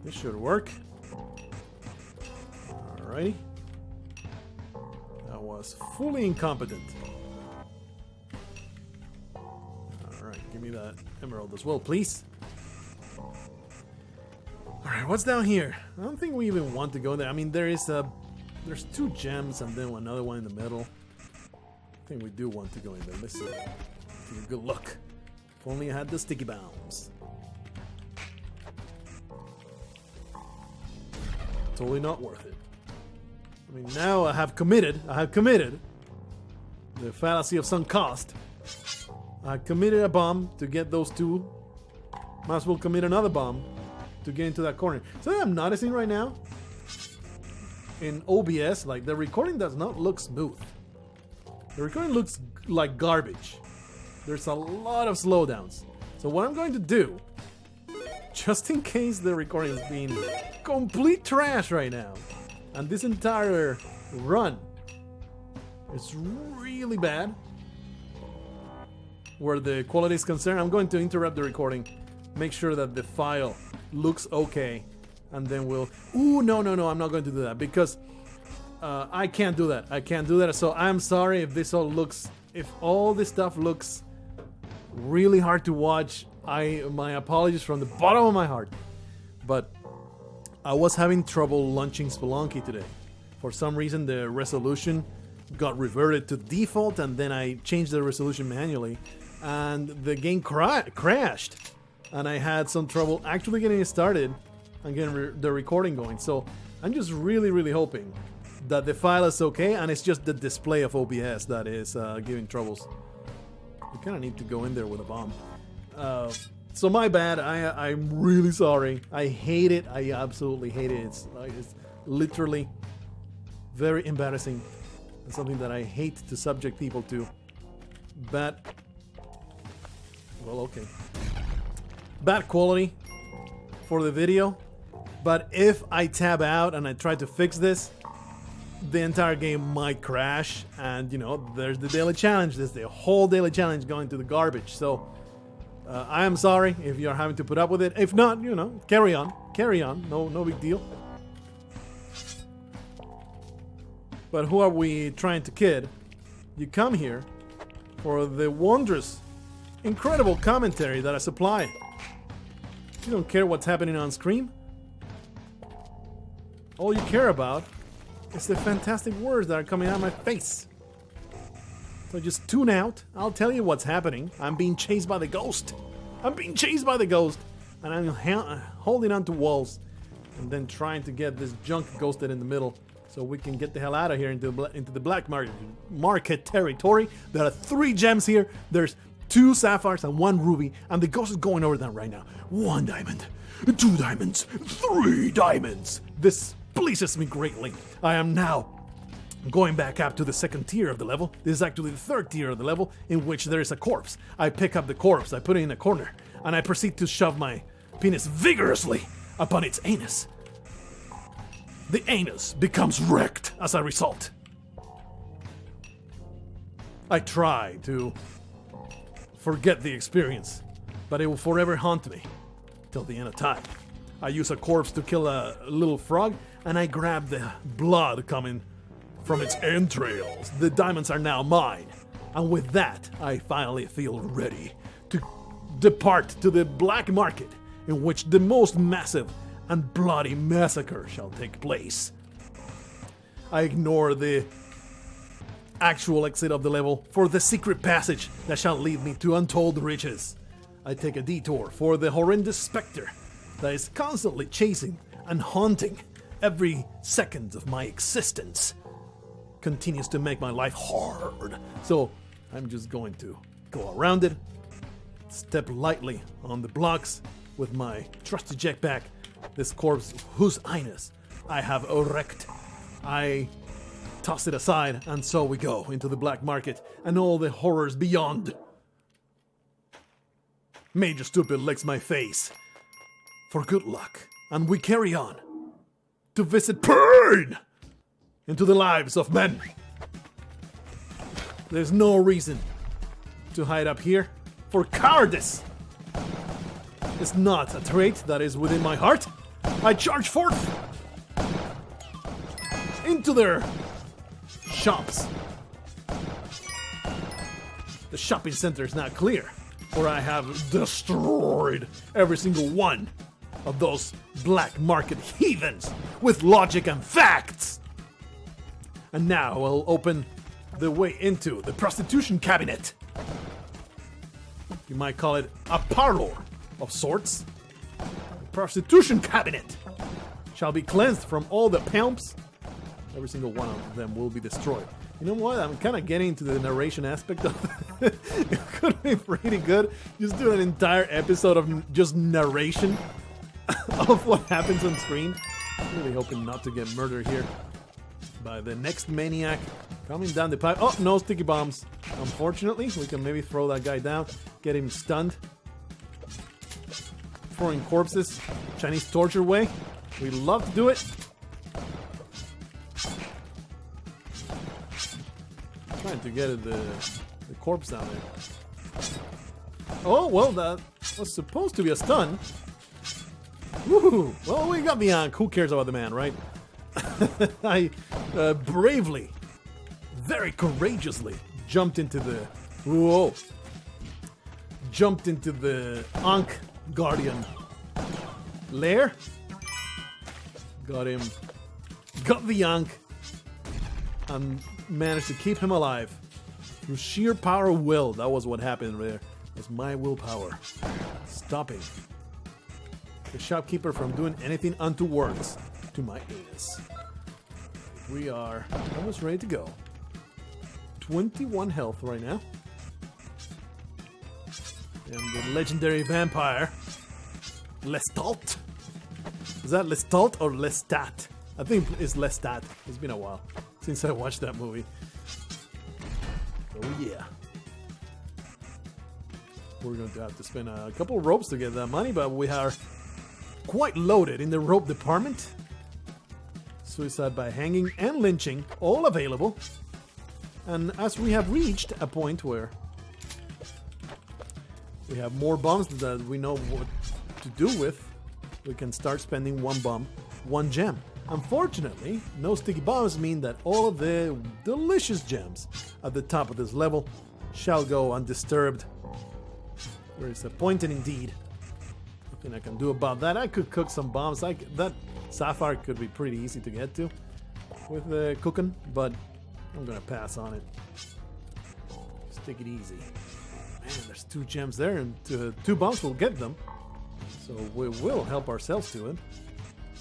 This should work. Alrighty. That was fully incompetent. Alright, give me that emerald as well, please. Alright, what's down here? I don't think we even want to go there. I mean, there's 2 gems and then another one in the middle. I think we do want to go in there. Let's see. Take a good look. If only I had the sticky bombs. Totally not worth it. I mean, now I have committed the fallacy of sunk cost. I committed a bomb to get those 2. Might as well commit another bomb to get into that corner. So I'm noticing right now in OBS, like the recording does not look smooth. The recording looks like garbage. There's a lot of slowdowns. So what I'm going to do, just in case the recording is being complete trash right now, and this entire run is really bad, where the quality is concerned, I'm going to interrupt the recording, make sure that the file looks okay, and then we'll... Ooh, no, I'm not going to do that, because I can't do that. I can't do that, so I'm sorry if this all looks... If all this stuff looks really hard to watch, my apologies from the bottom of my heart. But I was having trouble launching Spelunky today. For some reason, the resolution got reverted to default, and then I changed the resolution manually, and the game crashed, and I had some trouble actually getting it started and getting the recording going. So I'm just really hoping that the file is okay, and it's just the display of OBS that is giving troubles. You kind of need to go in there with a bomb. So my bad. I'm really sorry. I hate it. I absolutely hate it. It's literally very embarrassing and something that I hate to subject people to. Bad. Well, okay. Bad quality for the video. But if I tab out and I try to fix this, the entire game might crash, and you know, there's the daily challenge. There's the whole daily challenge going to the garbage. So I am sorry if you're having to put up with it. If not, you know, carry on. No big deal. But who are we trying to kid? You come here for the wondrous, incredible commentary that I supply. You don't care what's happening on screen. All you care about is the fantastic words that are coming out of my face. So just tune out. I'll tell you what's happening. I'm being chased by the ghost. And I'm holding onto walls and then trying to get this junk ghosted in the middle so we can get the hell out of here into the black market territory. There are 3 gems here. There's 2 sapphires and 1 ruby, and the ghost is going over them right now. 1 diamond, 2 diamonds, 3 diamonds. This pleases me greatly. I am now going back up to the 2nd tier of the level. This is actually the 3rd tier of the level, in which there is a corpse. I pick up the corpse, I put it in a corner, and I proceed to shove my penis vigorously upon its anus. The anus becomes wrecked as a result. I try to forget the experience, but it will forever haunt me till the end of time. I use a corpse to kill a little frog, and I grab the blood coming from its entrails. The diamonds are now mine, and with that, I finally feel ready to depart to the black market, in which the most massive and bloody massacre shall take place. I ignore the actual exit of the level for the secret passage that shall lead me to untold riches. I take a detour for the horrendous specter that is constantly chasing and haunting every second of my existence. Continues to make my life hard. So I'm just going to go around it, step lightly on the blocks with my trusty jetpack. This corpse, whose anus I have erect, I toss it aside, and so we go into the black market and all the horrors beyond. Major Stupid licks my face for good luck, and we carry on to visit pain into the lives of men. There's no reason to hide up here, for cowardice is not a trait that is within my heart. I charge forth into their shops. The shopping center is not clear, for I have destroyed every single one of those black market heathens with logic and facts. And now I'll open the way into the prostitution cabinet. You might call it a parlor of sorts. The prostitution cabinet shall be cleansed from all the pimps. Every single one of them will be destroyed. You know what? I'm kind of getting into the narration aspect of it. It could be pretty good. Just do an entire episode of just narration of what happens on screen. Really hoping not to get murdered here by the next maniac coming down the pipe. Oh, no sticky bombs. Unfortunately, we can maybe throw that guy down, get him stunned. Throwing corpses, Chinese torture way. We love to do it. Trying to get the corpse down there. Oh, well, that was supposed to be a stun. Woohoo! Well, we got Bianca. Who cares about the man, right? I bravely, very courageously jumped into the... Whoa! Jumped into the Ankh Guardian lair. Got him. Got the Ankh. And managed to keep him alive. Through sheer power of will. That was what happened there. It was my willpower. Stopping the shopkeeper from doing anything untowards to my anus. We are almost ready to go. 21 health right now. And the legendary vampire, Lestat. Is that Lestat or Lestat? I think it's Lestat. It's been a while since I watched that movie. Oh yeah. We're going to have to spend a couple of ropes to get that money, but we are quite loaded in the rope department. Suicide by hanging and lynching, all available. And as we have reached a point where we have more bombs that we know what to do with, we can start spending one bomb, one gem. Unfortunately, no sticky bombs mean that all of the delicious gems at the top of this level shall go undisturbed. Very disappointing indeed. Nothing I can do about that. I could cook some bombs. That sapphire could be pretty easy to get to with cooking, but I'm gonna pass on it. Just take it easy. Man, there's 2 gems there, and 2 bombs will get them. So we will help ourselves to it.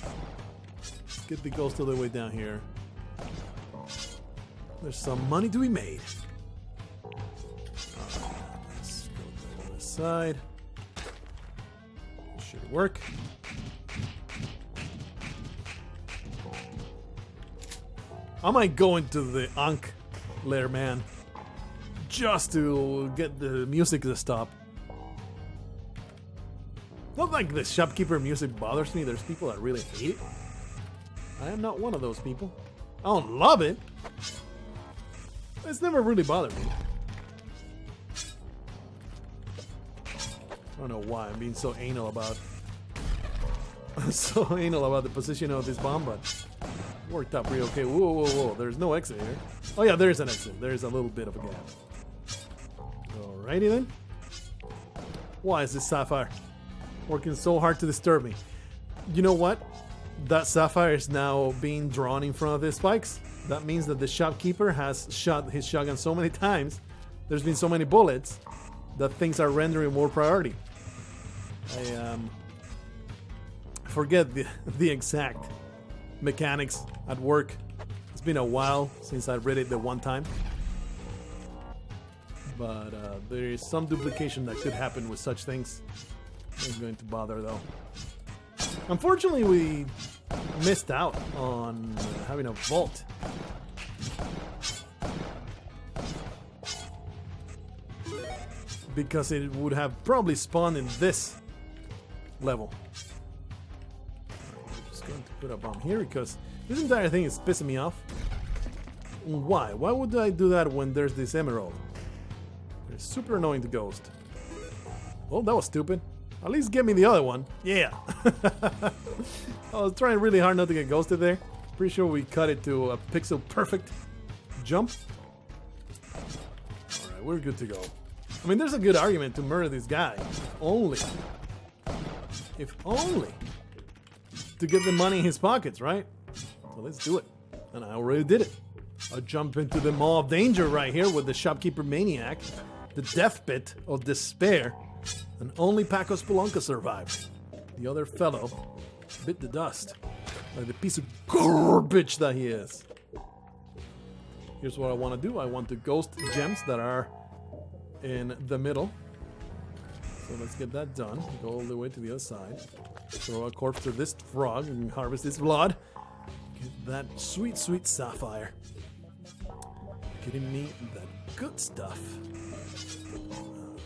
Let's get the ghost all the way down here. There's some money to be made. Let's go to the side. This should work. I might go into the Ankh lair, man, just to get the music to stop. Not like the shopkeeper music bothers me. There's people that really hate it. I am not one of those people. I don't love it. It's never really bothered me. I don't know why I'm being so anal about the position of this bomb, but worked out pretty okay. Whoa, whoa, whoa. There's no exit here. Oh yeah, there's an exit. There's a little bit of a gap. Alrighty then. Why is this sapphire working so hard to disturb me? You know what? That sapphire is now being drawn in front of the spikes. That means that the shopkeeper has shot his shotgun so many times, there's been so many bullets, that things are rendering more priority. I forget the exact mechanics at work. It's been a while since I read it the one time. But there is some duplication that could happen with such things. Not going to bother though. Unfortunately, we missed out on having a vault. Because it would have probably spawned in this level. I'm just going to put a bomb here because this entire thing is pissing me off. Why? Why would I do that when there's this emerald? It's super annoying to ghost. Well, that was stupid. At least give me the other one. Yeah. I was trying really hard not to get ghosted there. Pretty sure we cut it to a pixel perfect jump. Alright, we're good to go. I mean, there's a good argument to murder this guy. If only to get the money in his pockets, right? So let's do it. And I already did it. I jump into the maw of danger right here with the shopkeeper maniac. The death pit of despair. And only Paco Spelunky survived. The other fellow bit the dust. Like the piece of garbage that he is. Here's what I want to do. I want to ghost gems that are in the middle. So let's get that done. Go all the way to the other side. Throw a corpse to this frog and harvest its blood. Get that sweet, sweet sapphire. Getting me that good stuff.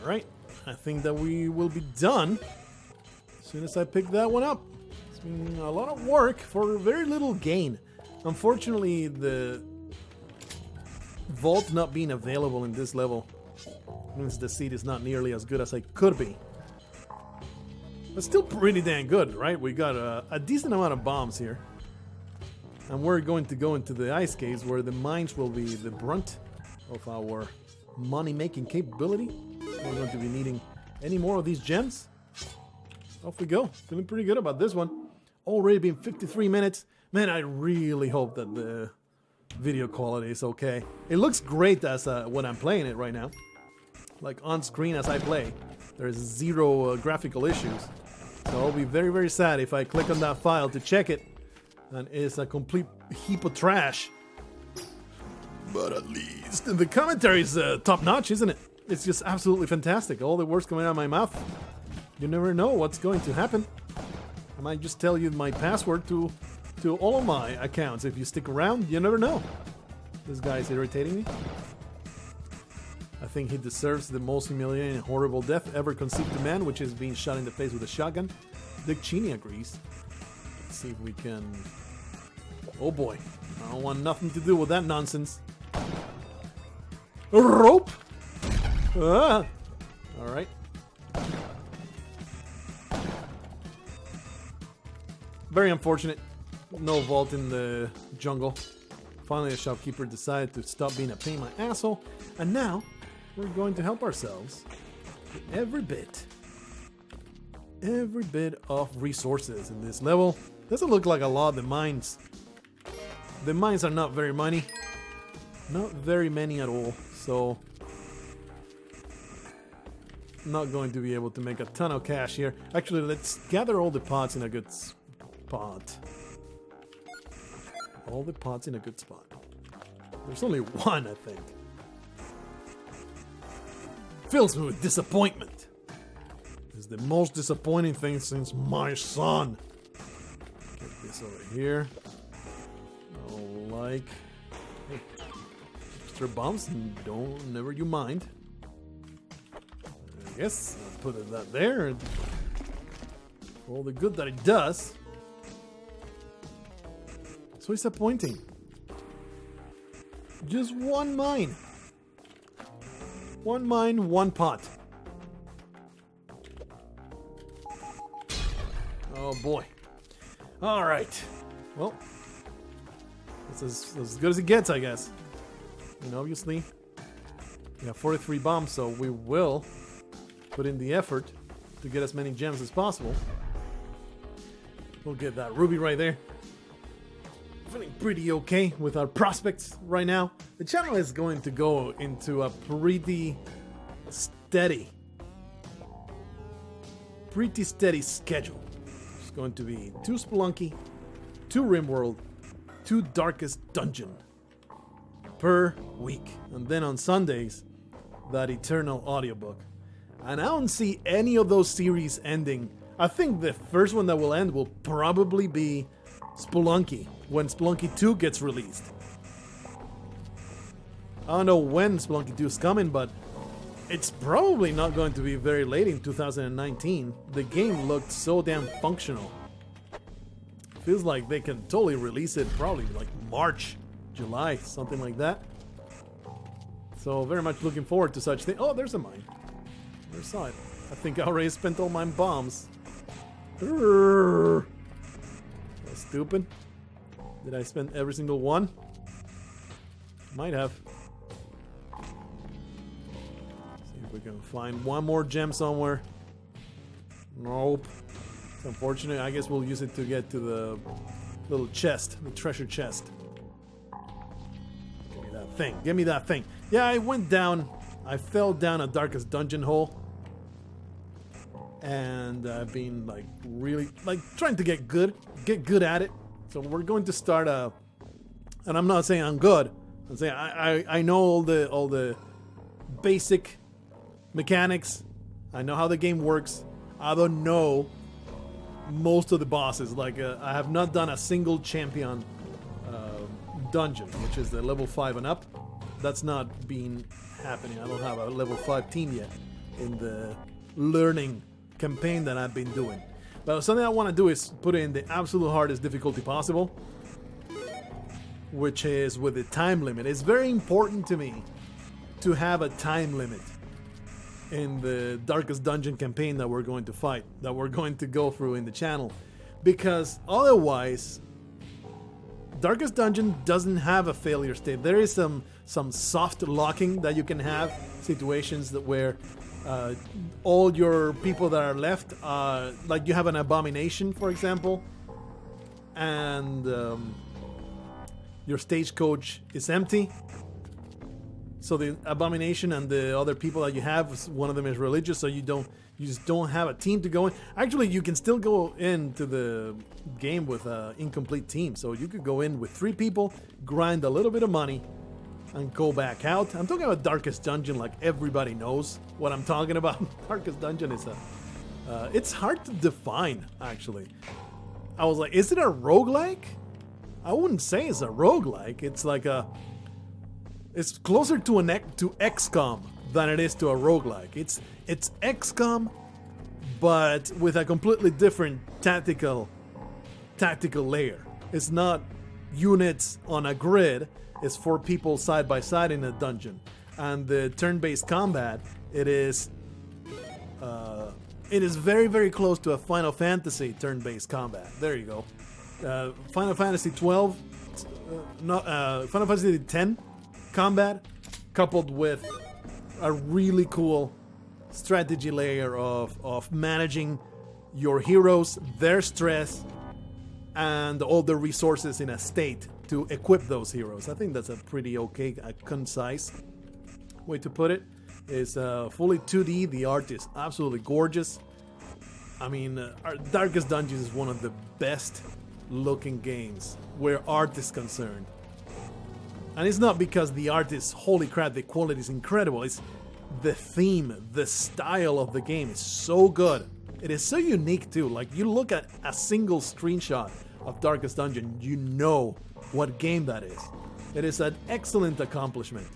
Alright. I think that we will be done as soon as I pick that one up. It's been a lot of work for very little gain. Unfortunately, the vault not being available in this level means the seed is not nearly as good as it could be. But still pretty damn good, right? We got a decent amount of bombs here. And we're going to go into the ice caves where the mines will be the brunt of our money-making capability. We're going to be needing any more of these gems. Off we go. Feeling pretty good about this one. Already been 53 minutes. Man, I really hope that the video quality is okay. It looks great as when I'm playing it right now. Like on screen as I play. There's zero graphical issues. So I'll be very, very sad if I click on that file to check it and it's a complete heap of trash. But at least the commentary is top notch, isn't it? It's just absolutely fantastic. All the words coming out of my mouth. You never know what's going to happen. I might just tell you my password to all of my accounts. If you stick around, you never know. This guy's irritating me. I think he deserves the most humiliating and horrible death ever conceived to man, which is being shot in the face with a shotgun. Dick Cheney agrees. Let's see if we can... Oh boy. I don't want nothing to do with that nonsense. A rope! Ah! Alright. Very unfortunate. No vault in the jungle. Finally, the shopkeeper decided to stop being a pain in my asshole. And now, we're going to help ourselves with every bit of resources in this level. Doesn't look like a lot of the mines. The mines are not very many. Not very many at all. So, not going to be able to make a ton of cash here. Actually, let's gather all the pots in a good spot. All the pots in a good spot. There's only one, I think. Fills me with disappointment. It's the most disappointing thing since my son. Get this over here. Oh, like... Hey, extra bombs, never you mind. I guess I'll put that there. And for all the good that it does. So disappointing. Just one mine. One mine, one pot. Oh boy. Alright. Well, it's as good as it gets, I guess. And obviously, we have 43 bombs, so we will put in the effort to get as many gems as possible. We'll get that ruby right there. Feeling pretty okay with our prospects right now. The channel is going to go into a pretty steady schedule. It's going to be 2 Spelunky, 2 Rimworld, 2 Darkest Dungeon per week. And then on Sundays, that eternal audiobook. And I don't see any of those series ending. I think the first one that will end will probably be Spelunky, when Spelunky 2 gets released. I don't know when Spelunky 2 is coming, but it's probably not going to be very late in 2019. The game looked so damn functional. Feels like they can totally release it probably like March, July, something like that. So very much looking forward to such thing. Oh, there's a mine. Where saw it? I think I already spent all my bombs. That's stupid. Did I spend every single one? Might have. See if we can find one more gem somewhere. Nope. It's unfortunate. I guess we'll use it to get to the little chest, the treasure chest. Give me that thing. Give me that thing. Yeah, I went down. I fell down a Darkest Dungeon hole. And I've been like really like trying to get good at it. So we're going to start and I'm not saying I'm good. I'm saying I know all the basic mechanics. I know how the game works. I don't know most of the bosses. Like I have not done a single champion dungeon, which is the level 5 and up. That's not been happening. I don't have a level 5 team yet in the learning campaign that I've been doing. But something I want to do is put in the absolute hardest difficulty possible, which is with the time limit. It's very important to me to have a time limit in the Darkest Dungeon campaign that we're going to fight, that we're going to go through in the channel, because otherwise Darkest Dungeon doesn't have a failure state. There is some soft locking that you can have, situations that where all your people that are left, like you have an abomination, for example, and your stagecoach is empty. So the abomination and the other people that you have, one of them is religious, so you just don't have a team to go in. Actually, you can still go into the game with an incomplete team. So you could go in with 3 people, grind a little bit of money, and go back out. I'm talking about Darkest Dungeon, like everybody knows what I'm talking about. Darkest Dungeon is it's hard to define, actually. I was like, is it a roguelike? I wouldn't say it's a roguelike. It's like it's closer to to XCOM than it is to a roguelike. It's XCOM, but with a completely different tactical layer. It's not units on a grid. It's 4 people side by side in a dungeon. And the turn-based combat, it is very, very close to a Final Fantasy turn-based combat. There you go. Final Fantasy 12, Final Fantasy 10 combat, coupled with a really cool strategy layer of managing your heroes, their stress, and all the resources in a state to equip those heroes. I think that's a pretty okay, concise way to put it. It's fully 2D. The art is absolutely gorgeous. I mean, Darkest Dungeon is one of the best looking games where art is concerned. And it's not because the art is, holy crap, the quality is incredible. It's the theme, the style of the game is so good. It is so unique too. Like, you look at a single screenshot of Darkest Dungeon, you know what game that is. It is an excellent accomplishment.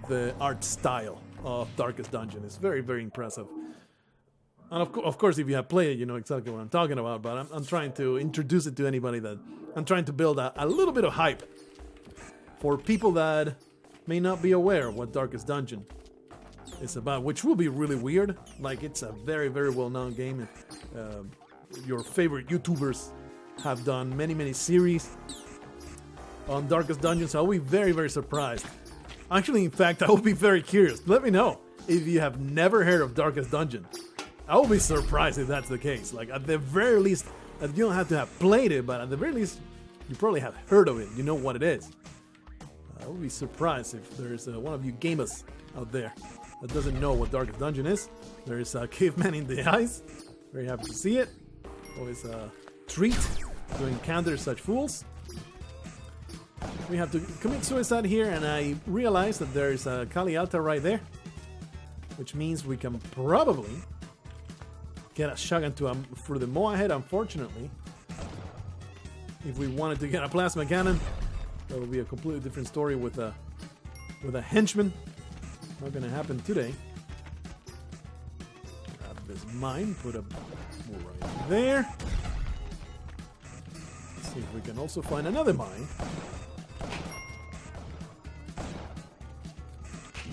The art style of Darkest Dungeon is very, very impressive. And of course, if you have played it, you know exactly what I'm talking about. But I'm trying to introduce it to anybody that... I'm trying to build a little bit of hype for people that may not be aware of what Darkest Dungeon is about, which will be really weird. Like, it's a very, very well-known game. Your favorite YouTubers have done many, many series on Darkest Dungeon, so I'll be very, very surprised. Actually, in fact, I will be very curious. Let me know if you have never heard of Darkest Dungeon. I will be surprised if that's the case. Like, at the very least, you don't have to have played it, but at the very least, you probably have heard of it. You know what it is. I will be surprised if there's one of you gamers out there that doesn't know what Darkest Dungeon is. There is a caveman in the ice. Very happy to see it. Always a treat to encounter such fools. We have to commit suicide here, and I realize that there's a Kali Alta right there, which means we can probably get a shotgun through the Moa head. Unfortunately, if we wanted to get a plasma cannon, that would be a completely different story with a henchman. Not gonna happen today. Grab this mine, put a right there. Let's see if we can also find another mine.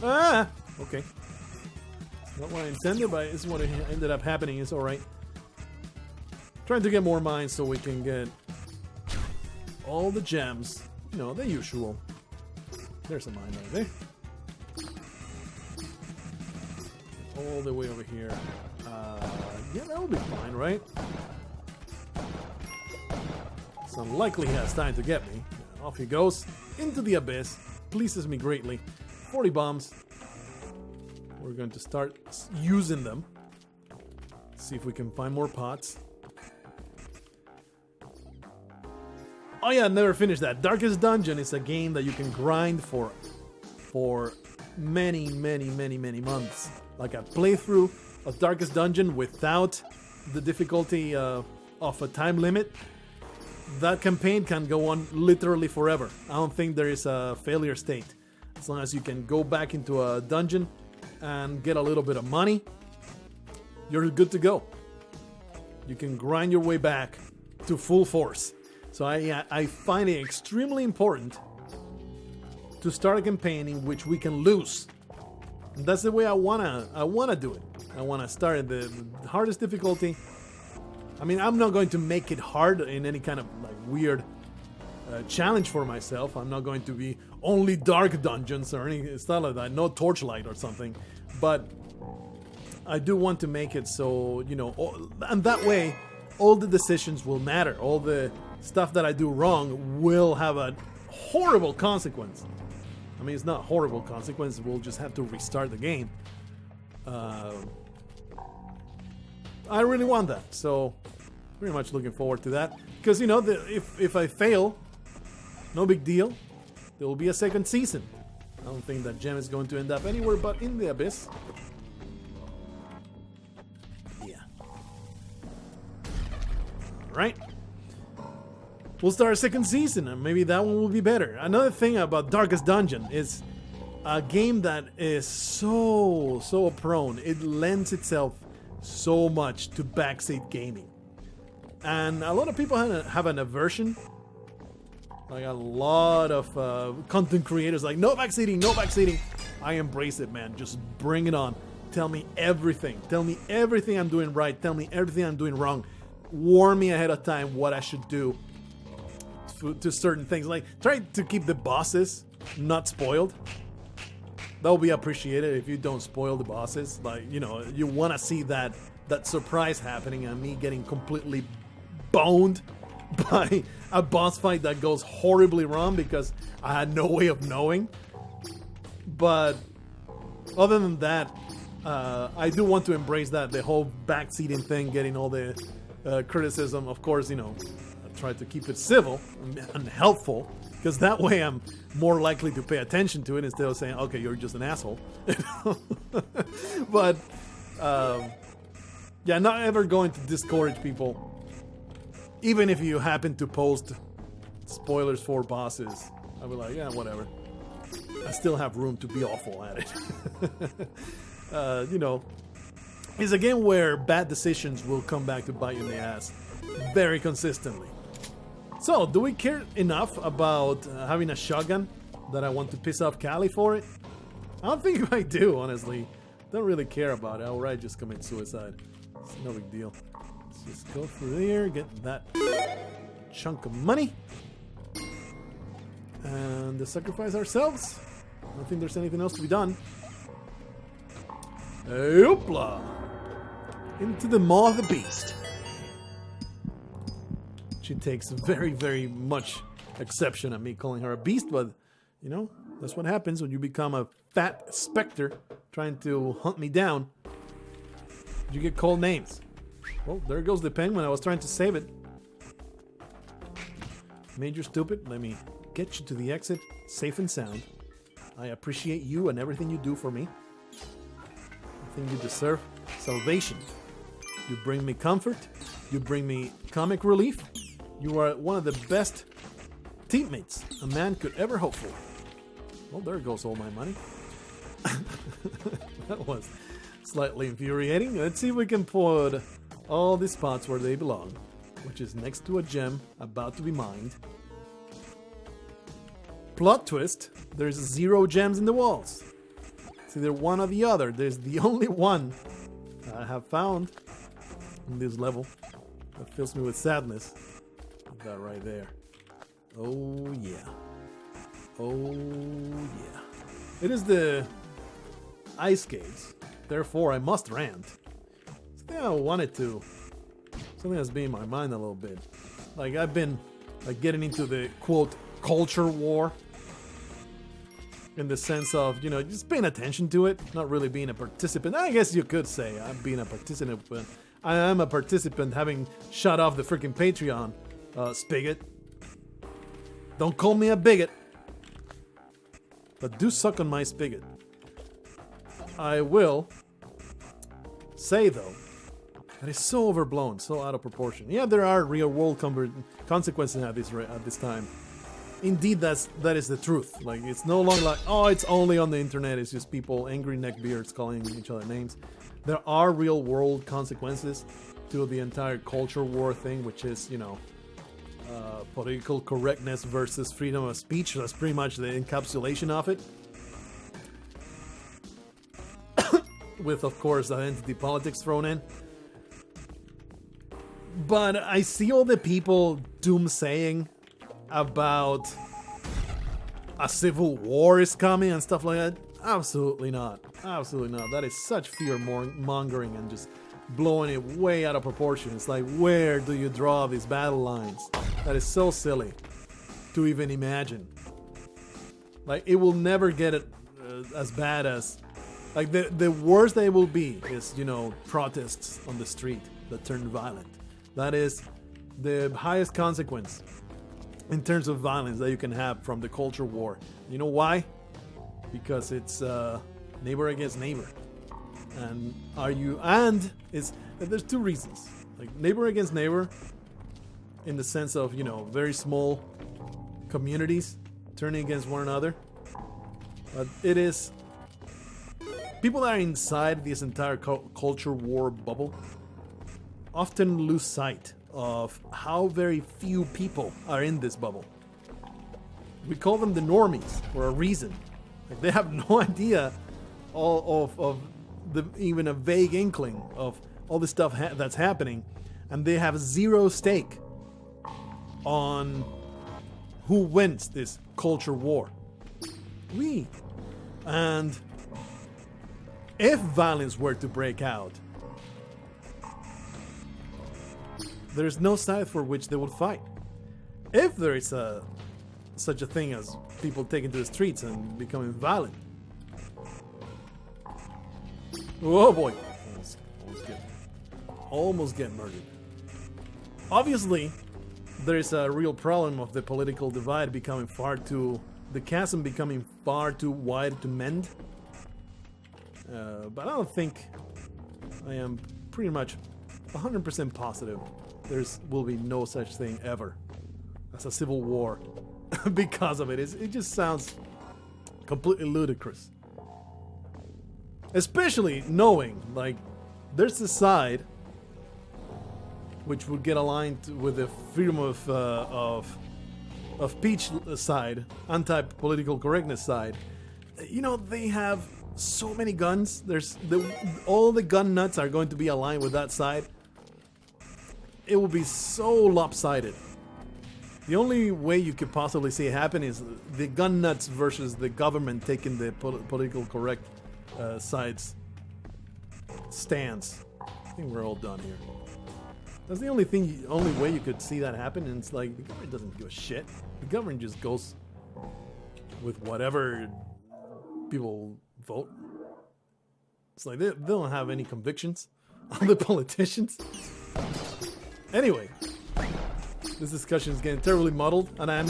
Ah! Okay. Not what I intended, but it's what ended up happening. It's alright. Trying to get more mines so we can get all the gems. You know, the usual. There's a mine right there. All the way over here. Yeah, that will be fine, right? It's unlikely he has time to get me. Off he goes. Into the abyss. Pleases me greatly. 40 bombs. We're going to start using them. See if we can find more pots. Oh yeah, never finished that. Darkest Dungeon is a game that you can grind for many, many, many, many months. Like a playthrough of Darkest Dungeon without the difficulty of a time limit. That campaign can go on literally forever. I don't think there is a failure state. As long as you can go back into a dungeon and get a little bit of money, you're good to go. You can grind your way back to full force. So I find it extremely important to start a campaign in which we can lose. And that's the way I wanna do it. I wanna start at the hardest difficulty. I mean, I'm not going to make it hard in any kind of like weird challenge for myself. I'm not going to be only dark dungeons or any stuff like that. No torchlight or something. But I do want to make it so, you know, and that way all the decisions will matter. All the stuff that I do wrong will have a horrible consequence. I mean, it's not horrible consequence. We'll just have to restart the game. I really want that, so pretty much looking forward to that. Because, you know, if I fail, no big deal. There will be a second season. I don't think that gem is going to end up anywhere but in the abyss. Yeah. Alright. We'll start a second season, and maybe that one will be better. Another thing about Darkest Dungeon is a game that is so prone. It lends itself so much to backseat gaming. And a lot of people have an aversion. Like a lot of content creators like, no backseating, no backseating. I embrace it, man. Just bring it on. Tell me everything. Tell me everything I'm doing right. Tell me everything I'm doing wrong. Warn me ahead of time what I should do to certain things. Like, try to keep the bosses not spoiled. That will be appreciated if you don't spoil the bosses. Like, you know, you want to see that surprise happening and me getting completely boned by a boss fight that goes horribly wrong because I had no way of knowing. But other than that, I do want to embrace that, the whole backseating thing, getting all the criticism. Of course, you know, I try to keep it civil and helpful, because that way I'm more likely to pay attention to it instead of saying, okay, you're just an asshole. But yeah, not ever going to discourage people. Even if you happen to post spoilers for bosses, I'll be like, yeah, whatever. I still have room to be awful at it. You know, it's a game where bad decisions will come back to bite you in the ass very consistently. So, do we care enough about having a shotgun that I want to piss off Callie for it? I don't think I do, honestly. Don't really care about it. I'll right, just commit suicide. It's no big deal. Let's just go through here, get that chunk of money, and sacrifice ourselves. I don't think there's anything else to be done. Hoopla! Into the maw of the beast. She takes very, very much exception at me calling her a beast, but, you know, that's what happens when you become a fat specter trying to hunt me down. You get called names. Well, there goes the pen when I was trying to save it. Major stupid, let me get you to the exit safe and sound. I appreciate you and everything you do for me. I think you deserve salvation. You bring me comfort. You bring me comic relief. You are one of the best teammates a man could ever hope for. Well, there goes all my money. That was slightly infuriating. Let's see if we can put all the spots where they belong, which is next to a gem about to be mined. Plot twist, there's 0 gems in the walls. It's either one or the other. There's the only one I have found in this level that fills me with sadness. That right there. Oh yeah. Oh yeah. It is the ice caves. Therefore, I must rant. Something I wanted to. Something that's been in my mind a little bit. Like, I've been like getting into the quote culture war. In the sense of, you know, just paying attention to it, not really being a participant. I guess you could say I'm being a participant, but I am a participant having shut off the freaking Patreon spigot. Don't call me a bigot, but do suck on my spigot. I will say, though, that it's so overblown, so out of proportion. Yeah, there are real world consequences at this time. Indeed, that is the truth. Like, it's no longer like, oh, it's only on the internet. It's just people, angry neckbeards, calling each other names. There are real world consequences to the entire culture war thing, which is, you know, political correctness versus freedom of speech. That's pretty much the encapsulation of it. With, of course, identity politics thrown in. But I see all the people doomsaying about a civil war is coming and stuff like that. Absolutely not. Absolutely not. That is such fear mongering and just blowing it way out of proportion. It's like, where do you draw these battle lines? That is so silly to even imagine. Like, it will never get it as bad as... Like, the worst that it will be is, you know, protests on the street that turn violent. That is the highest consequence in terms of violence that you can have from the culture war. You know why? Because it's neighbor against neighbor. And there's two reasons. Like, neighbor against neighbor, in the sense of, you know, very small communities turning against one another. But it is people that are inside this entire culture war bubble often lose sight of how very few people are in this bubble. We call them the normies for a reason. Like, they have no idea of even a vague inkling of all the stuff that's happening, and they have zero stake on who wins this culture war. And if violence were to break out, there's no side for which they would fight. If there is such a thing as people taking to the streets and becoming violent. Oh boy. Almost get murdered. Obviously, there's a real problem of the political divide becoming the chasm becoming far too wide to mend. But I don't think, I am pretty much 100% positive there will be no such thing ever as a civil war because of it. It just sounds completely ludicrous. Especially knowing, like, there's a side which would get aligned with the freedom of speech side, anti-political correctness side. You know, they have so many guns. All the gun nuts are going to be aligned with that side. It will be so lopsided. The only way you could possibly see it happen is the gun nuts versus the government taking the political correct side's stance. I think we're all done here. That's the only way you could see that happen, and it's like the government doesn't give a shit. The government just goes with whatever people vote. It's like they don't have any convictions on the politicians. Anyway, this discussion is getting terribly muddled, and I'm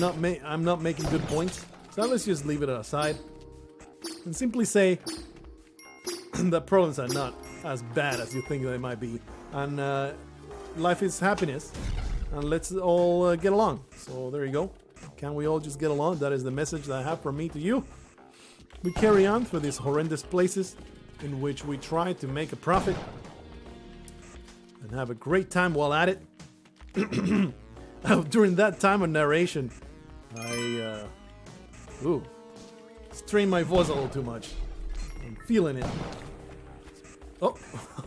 not making good points. So let's just leave it aside and simply say that problems are not as bad as you think they might be, and life is happiness, and let's all get along. So there you go. Can we all just get along? That is the message that I have from me to you. We carry on through these horrendous places in which we try to make a profit and have a great time while at it. During that time of narration, I strained my voice a little too much. I'm feeling it. Oh,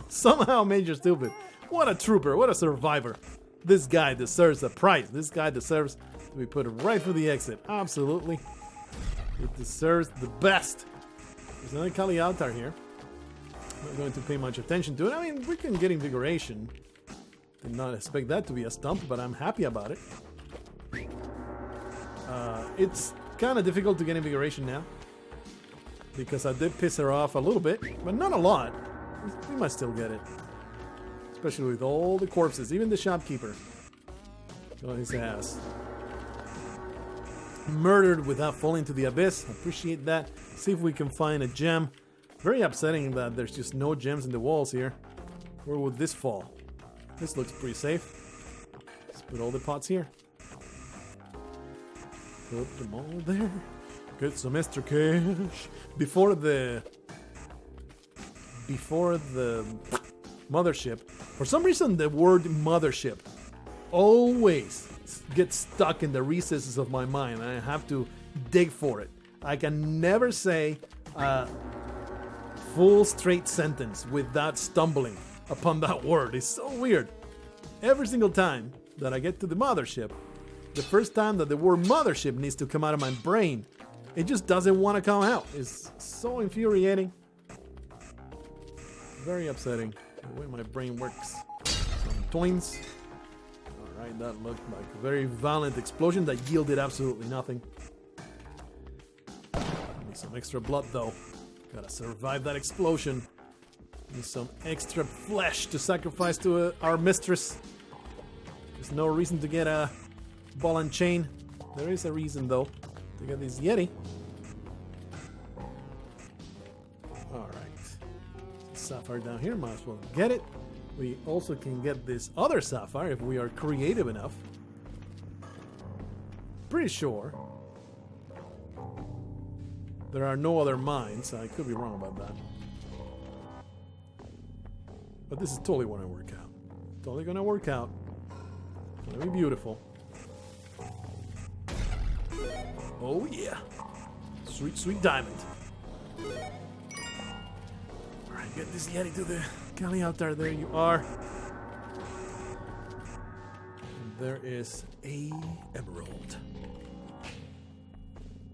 somehow Major Stupid. What a trooper, what a survivor. This guy deserves a prize. This guy deserves to be put right through the exit. Absolutely. It deserves the best. There's another Kali Altar here. I'm not going to pay much attention to it. I mean, we can get invigoration. Did not expect that to be a stump, but I'm happy about it. It's kind of difficult to get invigoration now, because I did piss her off a little bit, but not a lot. We might still get it. Especially with all the corpses, even the shopkeeper on his ass. Murdered without falling to the abyss. Appreciate that. See if we can find a gem. Very upsetting that there's just no gems in the walls here. Where would this fall? This looks pretty safe. Let's put all the pots here. Put them all there. Get some extra cash. Before the mothership. For some reason, the word mothership always gets stuck in the recesses of my mind, and I have to dig for it. I can never say a full straight sentence without stumbling upon that word. It's so weird. Every single time that I get to the mothership, the first time that the word mothership needs to come out of my brain, it just doesn't want to come out. It's so infuriating. Very upsetting the way my brain works. Some toins. Alright, that looked like a very violent explosion that yielded absolutely nothing. Need some extra blood though. Gotta survive that explosion. Need some extra flesh to sacrifice to our mistress. There's no reason to get a ball and chain. There is a reason though to get this Yeti. Alright. Sapphire down here, might as well get it. We also can get this other sapphire if we are creative enough. Pretty sure there are no other mines. I could be wrong about that. But this is totally gonna work out. Totally gonna work out. It's gonna be beautiful. Oh yeah. Sweet, sweet diamond. Alright, get this Yeti to the galley out there. There you are. And there is a emerald.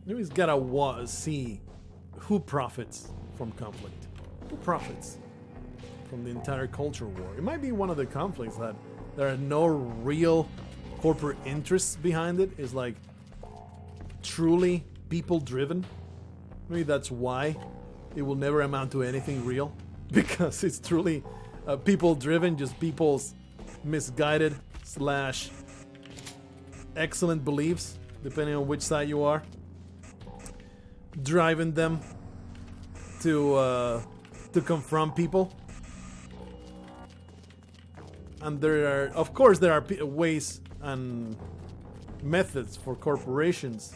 Now he's gotta see who profits from conflict. Who profits from the entire culture war? It might be one of the conflicts that there are no real corporate interests behind it. It's like truly people driven. Maybe that's why it will never amount to anything real, because it's truly people driven, just people's misguided / excellent beliefs, depending on which side you are, driving them to confront people. And there are, of course, there are ways and methods for corporations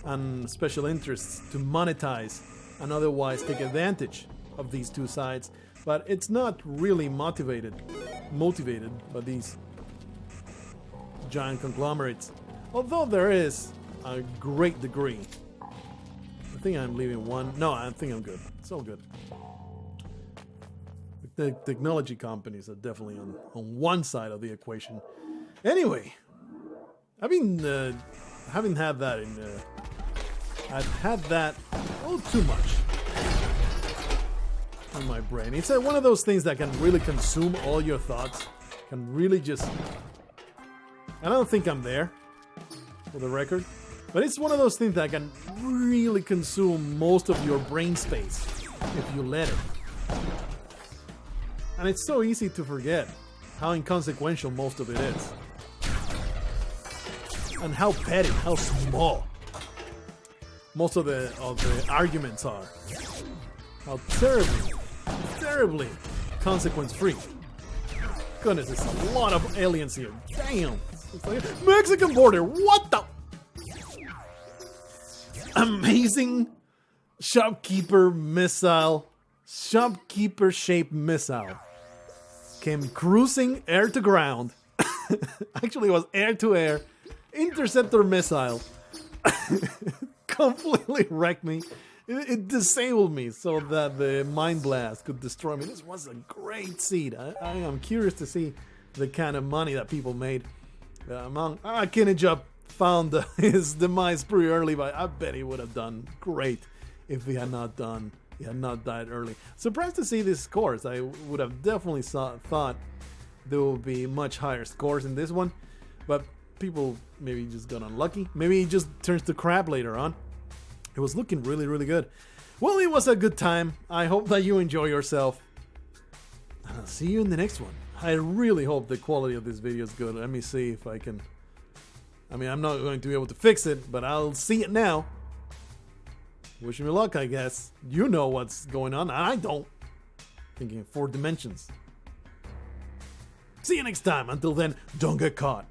and special interests to monetize and otherwise take advantage of these two sides, but it's not really motivated by these giant conglomerates, although there is a great degree. I think I'm leaving one. No, I think I'm good. It's all good. The technology companies are definitely on one side of the equation. Anyway, I've been haven't had that in. I've had that too much in my brain. It's one of those things that can really consume all your thoughts. Can really just. I don't think I'm there, for the record, but it's one of those things that can really consume most of your brain space if you let it. And it's so easy to forget how inconsequential most of it is. And how petty, how small most of the arguments are. How terribly consequence-free. Goodness, there's a lot of aliens here. Damn. It's like Mexican border. What the? Amazing shopkeeper-shaped missile came cruising air to ground. Actually, it was air to air interceptor missile. Completely wrecked me. It disabled me so that the mind blast could destroy me. This was a great seed. I am curious to see the kind of money that people made. Kinijub found his demise pretty early, but I bet he would have done great if he had not died early. Surprised to see these scores. I would have definitely thought there would be much higher scores in this one, but people maybe just got unlucky. Maybe he just turns to crap later on. It was looking really, really good. Well, it was a good time. I hope that you enjoy yourself. And I'll see you in the next one. I really hope the quality of this video is good. Let me see if I can. I mean, I'm not going to be able to fix it, but I'll see it now. Wish me luck, I guess. You know what's going on. I don't. Thinking 4 dimensions. See you next time. Until then, don't get caught.